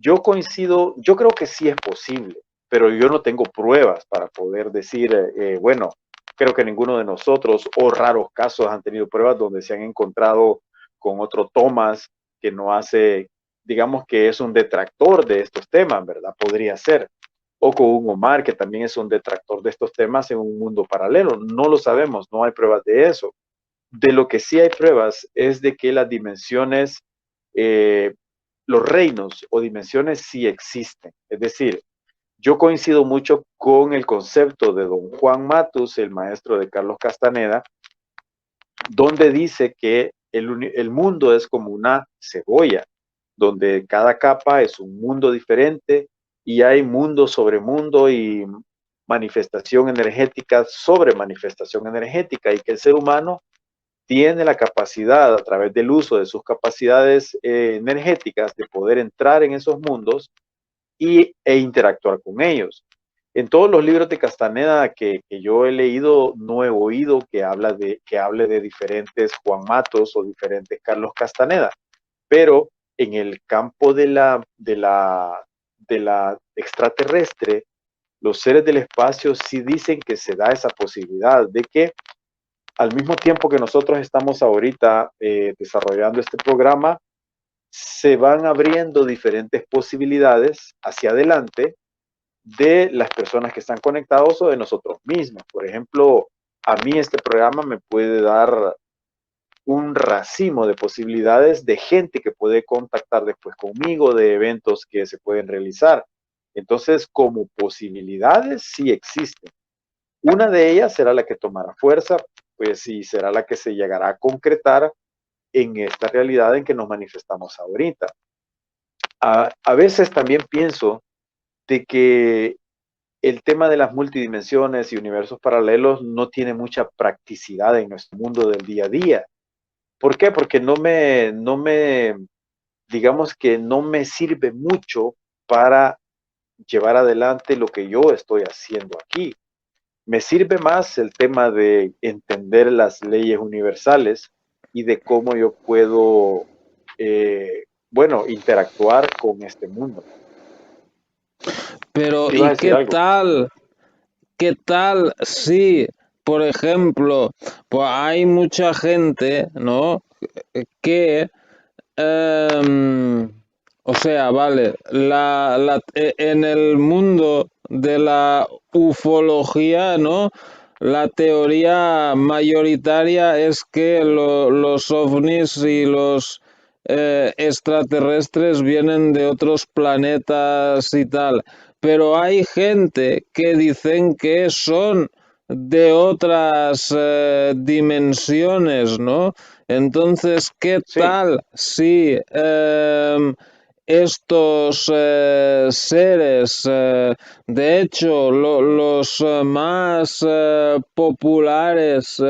Speaker 2: Yo coincido, yo creo que sí es posible, pero yo no tengo pruebas para poder decir, bueno, creo que ninguno de nosotros o raros casos han tenido pruebas donde se han encontrado con otro Thomas que no hace, digamos que es un detractor de estos temas, ¿verdad? Podría ser. O con un Omar que también es un detractor de estos temas en un mundo paralelo. No lo sabemos, no hay pruebas de eso. De lo que sí hay pruebas es de que las dimensiones, eh, los reinos o dimensiones sí existen. Es decir, yo coincido mucho con el concepto de don Juan Matus, el maestro de Carlos Castaneda, donde dice que el mundo es como una cebolla, donde cada capa es un mundo diferente y hay mundo sobre mundo y manifestación energética sobre manifestación energética y que el ser humano tiene la capacidad a través del uso de sus capacidades energéticas de poder entrar en esos mundos e interactuar con ellos. En todos los libros de Castaneda que yo he leído, no he oído que hable de diferentes Juan Matos o diferentes Carlos Castaneda, pero en el campo de la extraterrestre, los seres del espacio sí dicen que se da esa posibilidad de que al mismo tiempo que nosotros estamos ahorita desarrollando este programa, se van abriendo diferentes posibilidades hacia adelante de las personas que están conectados o de nosotros mismos. Por ejemplo, a mí este programa me puede dar un racimo de posibilidades de gente que puede contactar después conmigo, de eventos que se pueden realizar. Entonces, como posibilidades, sí existen. Una de ellas será la que tomará fuerza, pues sí, será la que se llegará a concretar en esta realidad en que nos manifestamos ahorita. A veces también pienso de que el tema de las multidimensiones y universos paralelos no tiene mucha practicidad en nuestro mundo del día a día. ¿Por qué? Porque digamos que no me sirve mucho para llevar adelante lo que yo estoy haciendo aquí. Me sirve más el tema de entender las leyes universales y de cómo yo puedo, bueno, interactuar con este mundo.
Speaker 1: Pero,
Speaker 2: ¿Ibas a
Speaker 1: ¿y
Speaker 2: decir algo?
Speaker 1: qué tal si, por ejemplo, pues hay mucha gente, ¿no? Que o sea, vale, en el mundo de la ufología, ¿no? la teoría mayoritaria es que los ovnis y los extraterrestres vienen de otros planetas y tal, pero hay gente que dicen que son de otras dimensiones, ¿no? Entonces, ¿qué
Speaker 2: Sí,
Speaker 1: tal si estos seres, de hecho, los más populares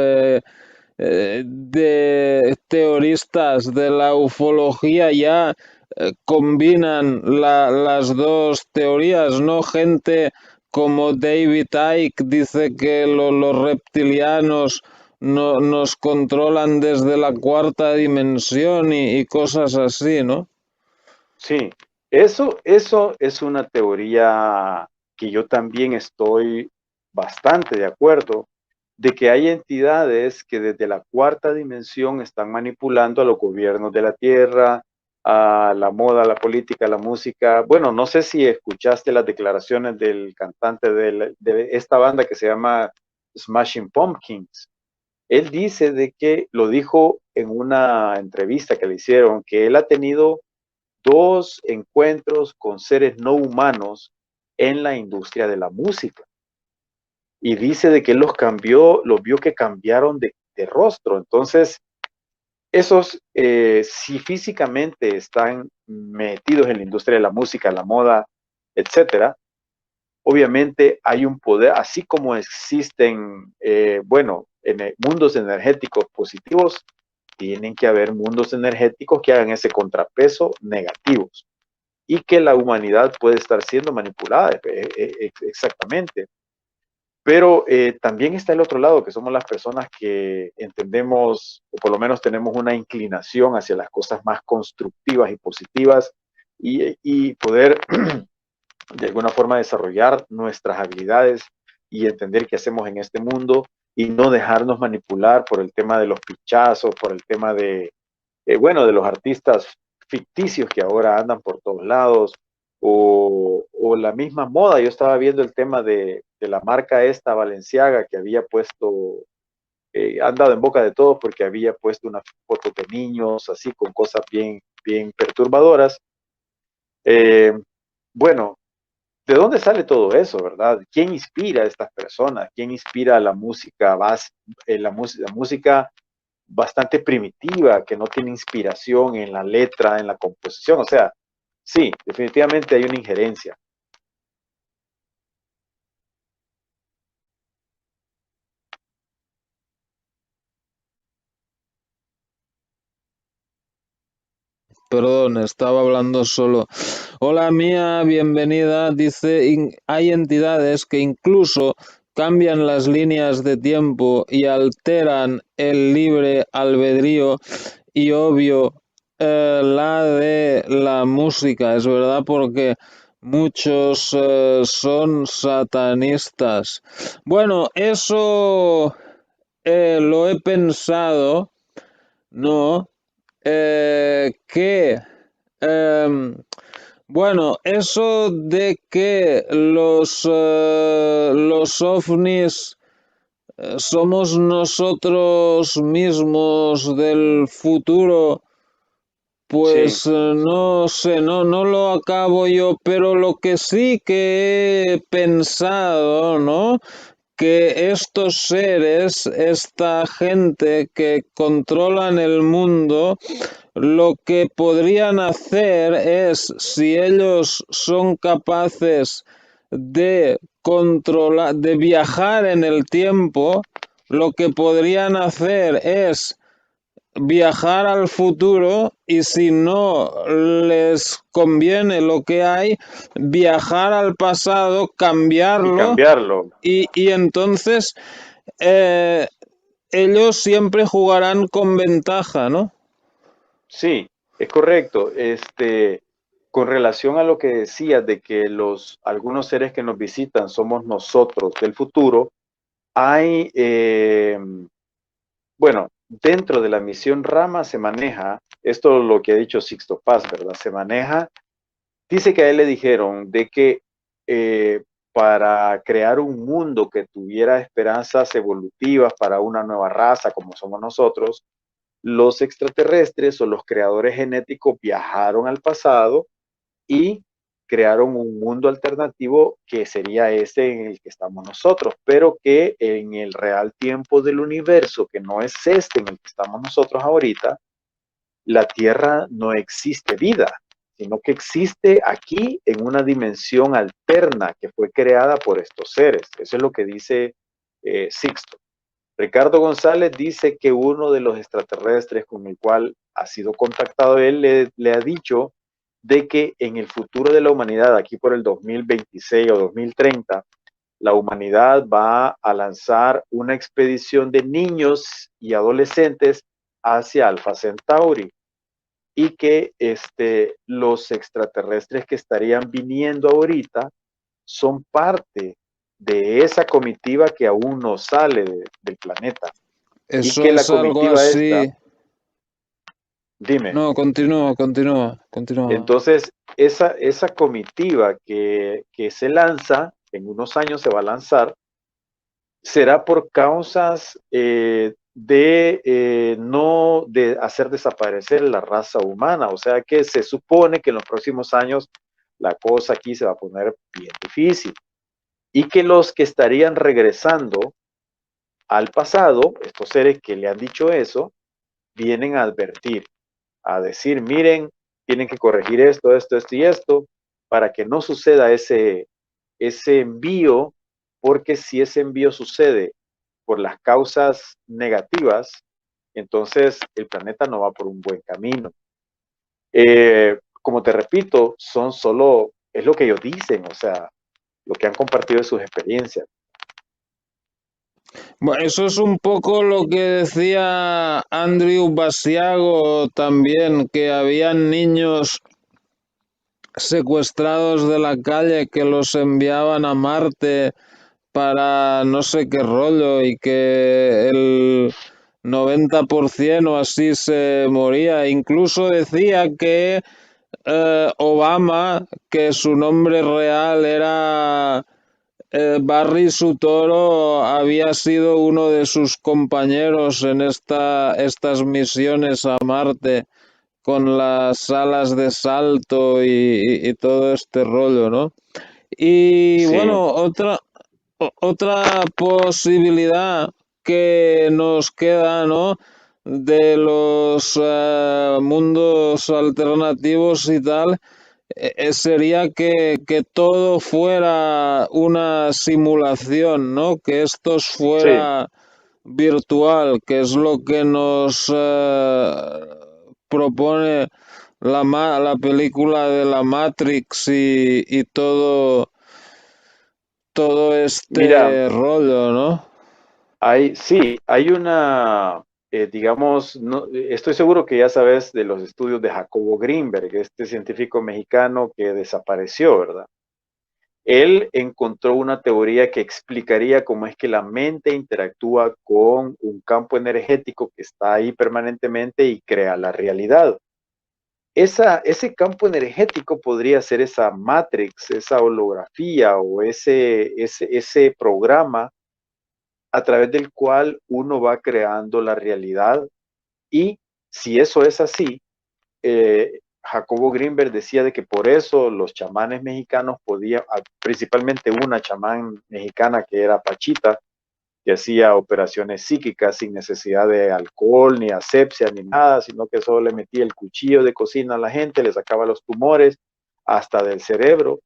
Speaker 1: de teoristas de la ufología ya combinan las dos teorías, ¿no? Gente como David Icke dice que los reptilianos nos controlan desde la cuarta dimensión y cosas así, ¿no?
Speaker 2: sí. Eso es una teoría que yo también estoy bastante de acuerdo, de que hay entidades que desde la cuarta dimensión están manipulando a los gobiernos de la Tierra, a la moda, la política, la música. Bueno, no sé si escuchaste las declaraciones del cantante de esta banda que se llama Smashing Pumpkins. Él dice de que lo dijo en una entrevista que le hicieron, que él ha tenido dos encuentros con seres no humanos en la industria de la música. Y dice de que él los cambió, los vio que cambiaron de rostro. Entonces, esos, si físicamente están metidos en la industria de la música, la moda, etcétera, obviamente hay un poder, así como existen, bueno, mundos energéticos positivos, tienen que haber mundos energéticos que hagan ese contrapeso negativos y que la humanidad puede estar siendo manipulada, exactamente. Pero también está el otro lado, que somos las personas que entendemos, o por lo menos tenemos una inclinación hacia las cosas más constructivas y positivas y poder de alguna forma desarrollar nuestras habilidades y entender qué hacemos en este mundo y no dejarnos manipular por el tema de los pichazos, por el tema de, bueno, de los artistas ficticios que ahora andan por todos lados, o la misma moda. Yo estaba viendo el tema de la marca esta Balenciaga que había puesto, han dado en boca de todos porque había puesto una foto de niños así con cosas bien, bien perturbadoras. Eh, bueno, ¿de dónde sale todo eso, verdad? ¿Quién inspira a estas personas? ¿Quién inspira la música, la música bastante primitiva, que no tiene inspiración en la letra, en la composición? O sea, sí, definitivamente hay una injerencia.
Speaker 1: Perdón, estaba hablando solo. Hola mía, bienvenida. Dice, hay entidades que incluso cambian las líneas de tiempo y alteran el libre albedrío y obvio la de la música. Es verdad porque muchos son satanistas. Bueno, eso lo he pensado, ¿no? Que, bueno, eso de que los ovnis somos nosotros mismos del futuro,
Speaker 2: Sí,
Speaker 1: pues no sé, no lo acabo yo, pero lo que sí que he pensado, ¿no? Que estos seres, esta gente que controlan el mundo, lo que podrían hacer es, si ellos son capaces de controlar, de viajar en el tiempo, lo que podrían hacer es viajar al futuro y si no les conviene lo que hay, viajar al pasado,
Speaker 2: y
Speaker 1: cambiarlo
Speaker 2: cambiarlo.
Speaker 1: y entonces eh, ellos siempre jugarán con ventaja, ¿no?
Speaker 2: Sí, es correcto. Con relación a lo que decías de que algunos seres que nos visitan somos nosotros del futuro, hay, bueno, dentro de la misión Rama se maneja, esto es lo que ha dicho Sixto Paz, ¿verdad? Se maneja, dice que a él le dijeron de que para crear un mundo que tuviera esperanzas evolutivas para una nueva raza como somos nosotros, los extraterrestres o los creadores genéticos viajaron al pasado y crearon un mundo alternativo que sería ese en el que estamos nosotros, pero que en el real tiempo del universo, que no es este en el que estamos nosotros ahorita, la Tierra no existe vida, sino que existe aquí en una dimensión alterna que fue creada por estos seres. Eso es lo que dice Sixto. Ricardo González dice que uno de los extraterrestres con el cual ha sido contactado él le ha dicho de que en el futuro de la humanidad, aquí por el 2026 o 2030, la humanidad va a lanzar una expedición de niños y adolescentes hacia Alpha Centauri y que los extraterrestres que estarían viniendo ahorita son parte de esa comitiva que aún no sale del planeta. Y
Speaker 1: Eso
Speaker 2: que la
Speaker 1: es algo
Speaker 2: comitiva esta,
Speaker 1: así.
Speaker 2: dime,
Speaker 1: No, continúa.
Speaker 2: entonces esa comitiva que se lanza, en unos años se va a lanzar, será por causas no de hacer desaparecer la raza humana. O sea que se supone que en los próximos años la cosa aquí se va a poner bien difícil. Y que los que estarían regresando al pasado, estos seres que le han dicho eso, vienen a advertir, a decir, miren, tienen que corregir esto y esto, para que no suceda ese envío, porque si ese envío sucede por las causas negativas, entonces el planeta no va por un buen camino. Como te repito, son solo, es lo que ellos dicen, o sea, lo que han compartido de sus experiencias.
Speaker 1: Bueno, eso es un poco lo que decía Andrew Basiago también, que habían niños secuestrados de la calle que los enviaban a Marte para no sé qué rollo y que el 90% o así se moría. Incluso decía que Obama, que su nombre real era Barry Sutoro, había sido uno de sus compañeros en estas misiones a Marte con las alas de salto y todo este rollo, ¿no? Y
Speaker 2: Sí,
Speaker 1: bueno, otra posibilidad que nos queda, ¿no? De los mundos alternativos y tal, sería que todo fuera una simulación, ¿no? Que esto
Speaker 2: sí,
Speaker 1: fuera virtual, que es lo que nos propone la película de la Matrix y todo
Speaker 2: mira,
Speaker 1: este rollo, ¿no?
Speaker 2: hay una, digamos, no, estoy seguro que ya sabes de los estudios de Jacobo Greenberg, este científico mexicano que desapareció, ¿verdad? Él encontró una teoría que explicaría cómo es que la mente interactúa con un campo energético que está ahí permanentemente y crea la realidad. Ese campo energético podría ser esa matrix, esa holografía o ese programa a través del cual uno va creando la realidad. Y si eso es así, Jacobo Greenberg decía de que por eso los chamanes mexicanos podían, principalmente una chamán mexicana que era Pachita, que hacía operaciones psíquicas sin necesidad de alcohol, ni asepsia, ni nada, sino que solo le metía el cuchillo de cocina a la gente, le sacaba los tumores hasta del cerebro.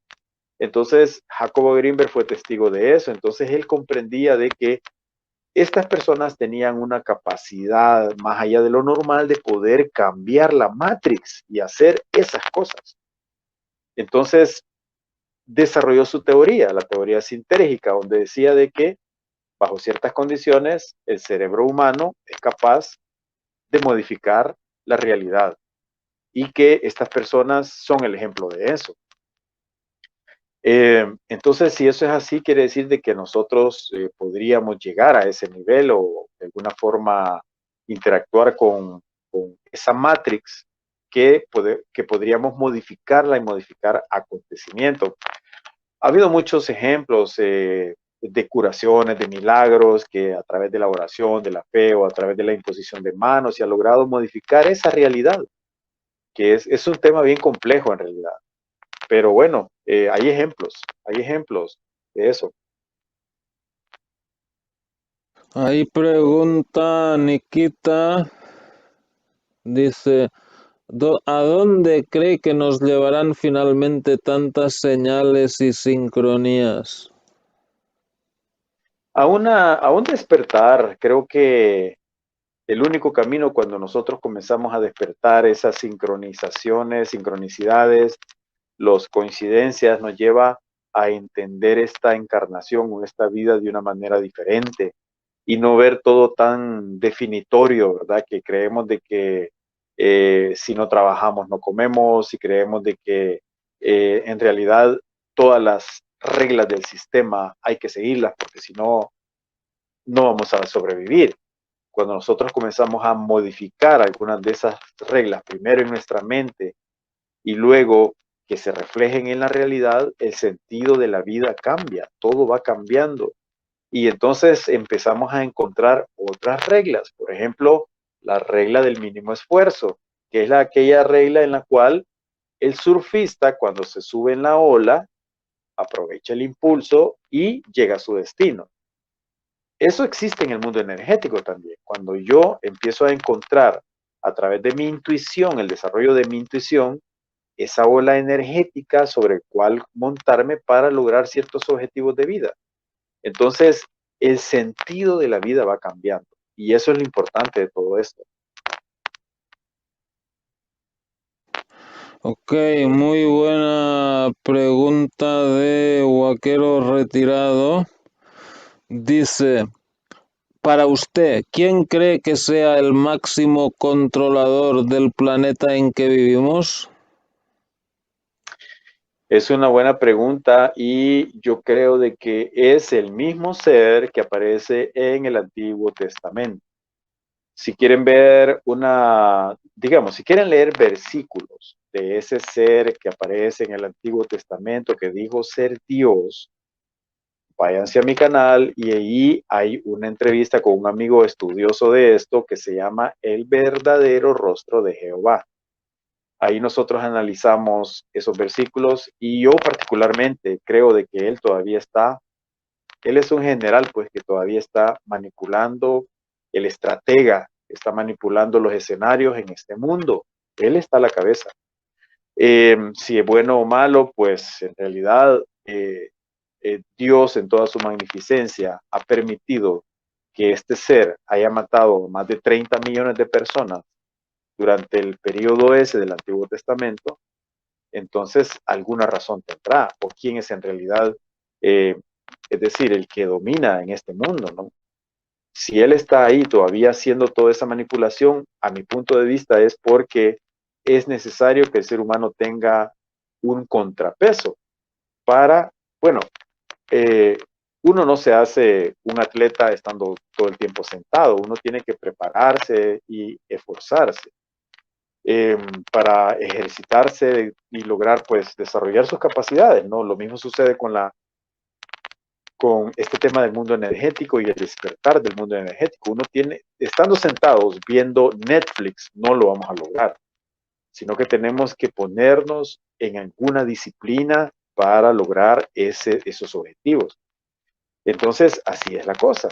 Speaker 2: Entonces, Jacobo Greenberg fue testigo de eso. Entonces, él comprendía de que estas personas tenían una capacidad más allá de lo normal de poder cambiar la matrix y hacer esas cosas. Entonces, desarrolló su teoría, la teoría sintérgica, donde decía de que bajo ciertas condiciones el cerebro humano es capaz de modificar la realidad y que estas personas son el ejemplo de eso. Entonces, si eso es así, quiere decir de que nosotros podríamos llegar a ese nivel o de alguna forma interactuar con esa matrix que podríamos modificarla y modificar acontecimientos. Ha habido muchos ejemplos de curaciones, de milagros, que a través de la oración, de la fe o a través de la imposición de manos se ha logrado modificar esa realidad, que es un tema bien complejo en realidad. Pero bueno, hay ejemplos de eso.
Speaker 1: Ahí pregunta Nikita, dice, ¿a dónde cree que nos llevarán finalmente tantas señales y sincronías?
Speaker 2: A un despertar, creo que el único camino cuando nosotros comenzamos a despertar esas sincronizaciones, sincronicidades, las coincidencias, nos lleva a entender esta encarnación o esta vida de una manera diferente y no ver todo tan definitorio, ¿verdad? Que creemos de que si no trabajamos no comemos, si creemos de que en realidad todas las reglas del sistema hay que seguirlas porque si no, no vamos a sobrevivir. Cuando nosotros comenzamos a modificar algunas de esas reglas, primero en nuestra mente y luego que se reflejen en la realidad, el sentido de la vida cambia, todo va cambiando. Y entonces empezamos a encontrar otras reglas, por ejemplo, la regla del mínimo esfuerzo, que es aquella regla en la cual el surfista cuando se sube en la ola aprovecha el impulso y llega a su destino. Eso existe en el mundo energético también. Cuando yo empiezo a encontrar a través de mi intuición, el desarrollo de mi intuición, esa ola energética sobre cuál montarme para lograr ciertos objetivos de vida. Entonces, el sentido de la vida va cambiando. Y eso es lo importante de todo esto.
Speaker 1: Ok, muy buena pregunta de Vaquero Retirado. Dice, para usted, ¿quién cree que sea el máximo controlador del planeta en que vivimos?
Speaker 2: Es una buena pregunta y yo creo de que es el mismo ser que aparece en el Antiguo Testamento. Si quieren ver digamos, si quieren leer versículos de ese ser que aparece en el Antiguo Testamento que dijo ser Dios, váyanse a mi canal y ahí hay una entrevista con un amigo estudioso de esto que se llama El verdadero rostro de Jehová. Ahí nosotros analizamos esos versículos y yo particularmente creo de que él es un general pues que todavía está manipulando, el estratega, está manipulando los escenarios en este mundo. Él está a la cabeza. Si es bueno o malo, pues en realidad Dios en toda su magnificencia ha permitido que este ser haya matado más de 30 millones de personas durante el periodo ese del Antiguo Testamento. Entonces alguna razón tendrá, o quién es en realidad, eh, es decir, el que domina en este mundo, ¿no? Si él está ahí todavía haciendo toda esa manipulación, a mi punto de vista es porque es necesario que el ser humano tenga un contrapeso para, bueno, eh, uno no se hace un atleta estando todo el tiempo sentado, uno tiene que prepararse y esforzarse eh, para ejercitarse y lograr pues desarrollar sus capacidades, ¿no? Lo mismo sucede con este tema del mundo energético y el despertar del mundo energético. Uno tiene, estando sentados viendo Netflix, no lo vamos a lograr, sino que tenemos que ponernos en alguna disciplina para lograr esos objetivos. Entonces, así es la cosa.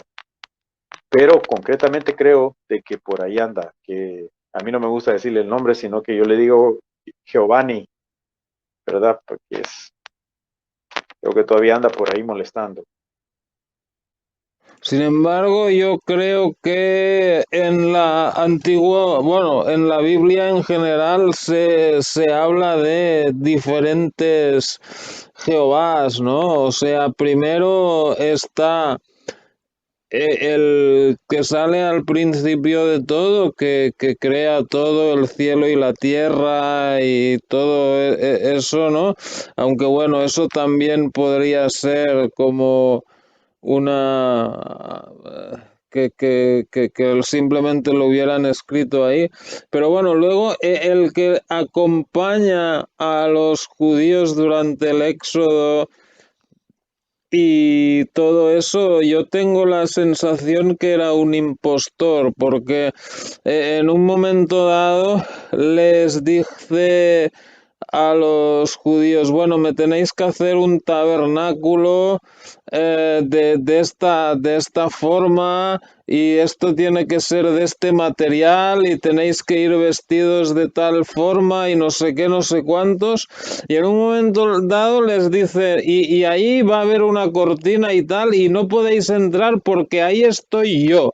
Speaker 2: Pero concretamente creo de que por ahí anda, que a mí no me gusta decirle el nombre, sino que yo le digo Giovanni, ¿verdad? Porque creo que todavía anda por ahí molestando.
Speaker 1: Sin embargo, yo creo que en la antigua, bueno, en la Biblia en general se habla de diferentes Jehovás, ¿no? O sea, primero está el que sale al principio de todo, que crea todo el cielo y la tierra y todo eso, ¿no? Aunque bueno, eso también podría ser como una que simplemente lo hubieran escrito ahí. Pero bueno, luego el que acompaña a los judíos durante el éxodo y todo eso, yo tengo la sensación que era un impostor, porque en un momento dado les dice a los judíos, bueno, me tenéis que hacer un tabernáculo de esta forma y esto tiene que ser de este material y tenéis que ir vestidos de tal forma y no sé qué, no sé cuántos. Y en un momento dado les dice, y ahí va a haber una cortina y tal, y no podéis entrar porque ahí estoy yo.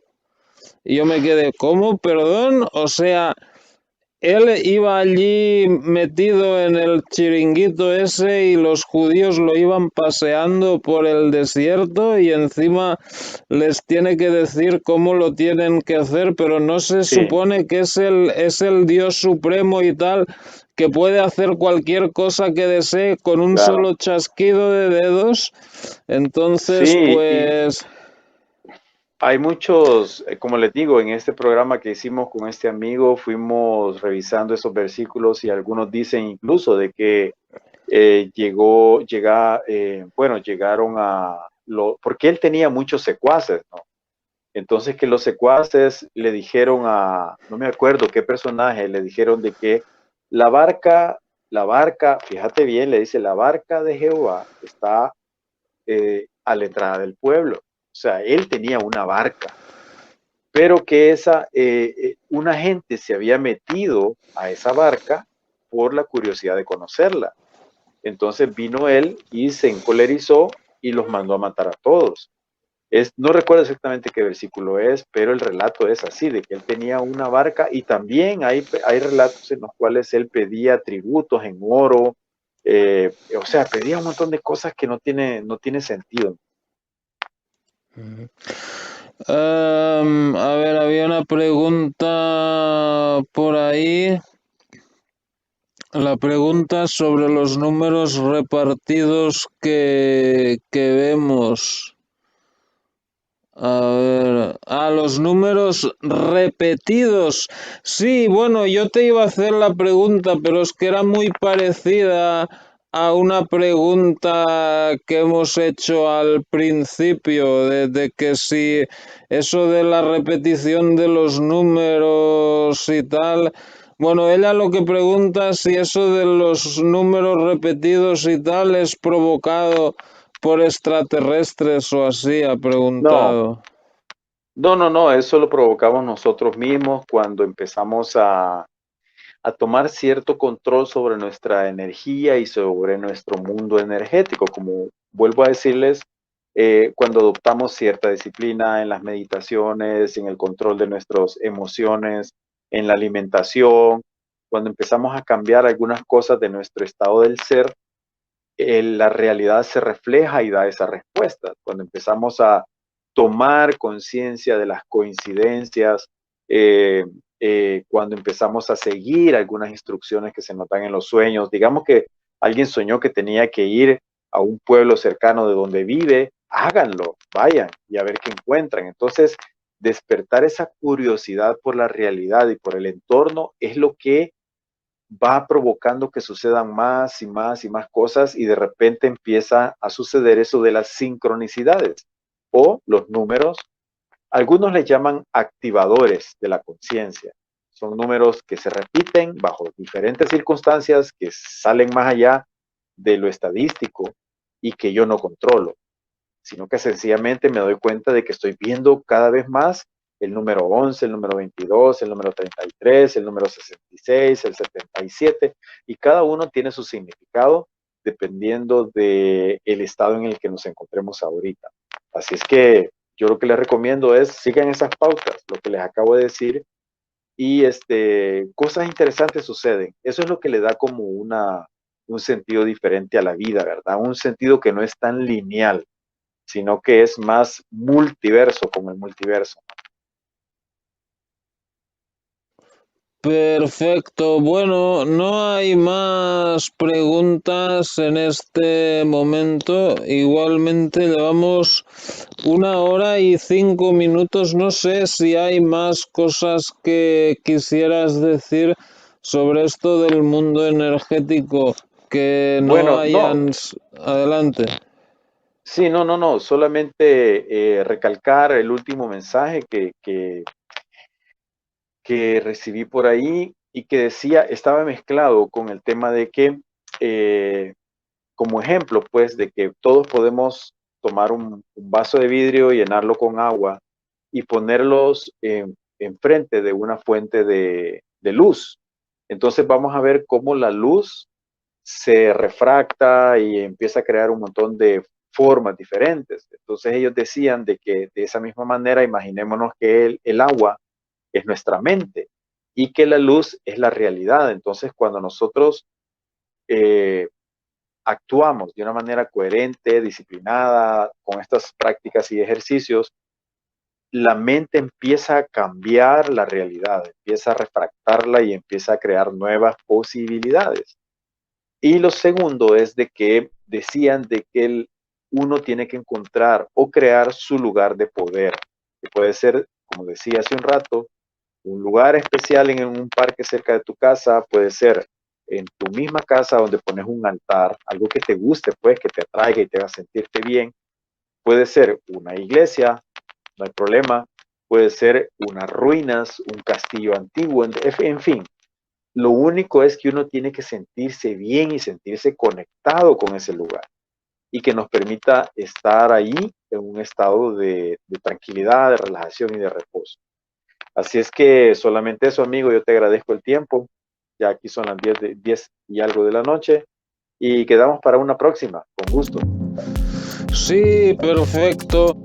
Speaker 1: Y yo me quedé, ¿cómo? Perdón, o sea, él iba allí metido en el chiringuito ese y los judíos lo iban paseando por el desierto y encima les tiene que decir cómo lo tienen que hacer, pero no se
Speaker 2: Sí,
Speaker 1: supone que es el Dios supremo y tal, que puede hacer cualquier cosa que desee con un
Speaker 2: claro.
Speaker 1: solo chasquido de dedos. Entonces,
Speaker 2: Sí, y
Speaker 1: pues...
Speaker 2: hay muchos, como les digo, en este programa que hicimos con este amigo, fuimos revisando esos versículos y algunos dicen incluso de que bueno, llegaron porque él tenía muchos secuaces, ¿no? Entonces que los secuaces le dijeron no me acuerdo qué personaje, le dijeron de que la barca, fíjate bien, le dice, la barca de Jehová está a la entrada del pueblo. O sea, él tenía una barca, pero que una gente se había metido a esa barca por la curiosidad de conocerla. Entonces vino él y se encolerizó y los mandó a matar a todos. No recuerdo exactamente qué versículo es, pero el relato es así, de que él tenía una barca y también hay relatos en los cuales él pedía tributos en oro, o sea, pedía un montón de cosas que no tiene sentido.
Speaker 1: A ver, había una pregunta por ahí. La pregunta sobre los números repartidos que vemos. A ver, los números repetidos. Sí, bueno, yo te iba a hacer la pregunta, pero es que era muy parecida a una pregunta que hemos hecho al principio, de que si eso de la repetición de los números y tal. Bueno, ella lo que pregunta es si eso de los números repetidos y tal es provocado por extraterrestres o así, ha
Speaker 2: No,
Speaker 1: preguntado.
Speaker 2: no, eso lo provocamos nosotros mismos cuando empezamos a tomar cierto control sobre nuestra energía y sobre nuestro mundo energético. Como vuelvo a decirles, cuando adoptamos cierta disciplina en las meditaciones, en el control de nuestras emociones, en la alimentación, cuando empezamos a cambiar algunas cosas de nuestro estado del ser, la realidad se refleja y da esa respuesta. Cuando empezamos a tomar conciencia de las coincidencias, eh, cuando empezamos a seguir algunas instrucciones que se notan en los sueños, digamos que alguien soñó que tenía que ir a un pueblo cercano de donde vive, háganlo, vayan y a ver qué encuentran. Entonces, despertar esa curiosidad por la realidad y por el entorno es lo que va provocando que sucedan más y más y más cosas y de repente empieza a suceder eso de las sincronicidades o los números. Algunos le llaman activadores de la conciencia. Son números que se repiten bajo diferentes circunstancias que salen más allá de lo estadístico y que yo no controlo, sino que sencillamente me doy cuenta de que estoy viendo cada vez más el número 11, el número 22, el número 33, el número 66, el 77, y cada uno tiene su significado dependiendo del estado en el que nos encontremos ahorita. Así es que yo lo que les recomiendo es sigan esas pautas, lo que les acabo de decir, y cosas interesantes suceden. Eso es lo que le da como un sentido diferente a la vida, ¿verdad? Un sentido que no es tan lineal, sino que es más multiverso, como el multiverso.
Speaker 1: Perfecto. Bueno, no hay más preguntas en este momento. Igualmente llevamos 1 hora y 5 minutos. No sé si hay más cosas que quisieras decir sobre esto del mundo energético que no
Speaker 2: Bueno, no,
Speaker 1: hayan... Adelante.
Speaker 2: Sí, no, solamente recalcar el último mensaje que recibí por ahí y que decía, estaba mezclado con el tema de que, como ejemplo, pues, de que todos podemos tomar un vaso de vidrio, llenarlo con agua y ponerlos enfrente de una fuente de luz. Entonces vamos a ver cómo la luz se refracta y empieza a crear un montón de formas diferentes. Entonces ellos decían de que de esa misma manera, imaginémonos que el agua es nuestra mente y que la luz es la realidad. Entonces cuando nosotros eh, actuamos de una manera coherente, disciplinada, con estas prácticas y ejercicios, la mente empieza a cambiar la realidad, empieza a refractarla y empieza a crear nuevas posibilidades. Y lo segundo es de que decían de que uno tiene que encontrar o crear su lugar de poder, que puede ser, como decía hace un rato, un lugar especial en un parque cerca de tu casa, puede ser en tu misma casa donde pones un altar, algo que te guste, pues, que te atraiga y te haga sentirte bien. Puede ser una iglesia, no hay problema. Puede ser unas ruinas, un castillo antiguo, en fin, lo único es que uno tiene que sentirse bien y sentirse conectado con ese lugar y que nos permita estar ahí en un estado de tranquilidad, de relajación y de reposo. Así es que solamente eso, amigo, yo te agradezco el tiempo. Ya aquí son las 10 y algo de la noche y quedamos para una próxima, con gusto.
Speaker 1: Sí, perfecto.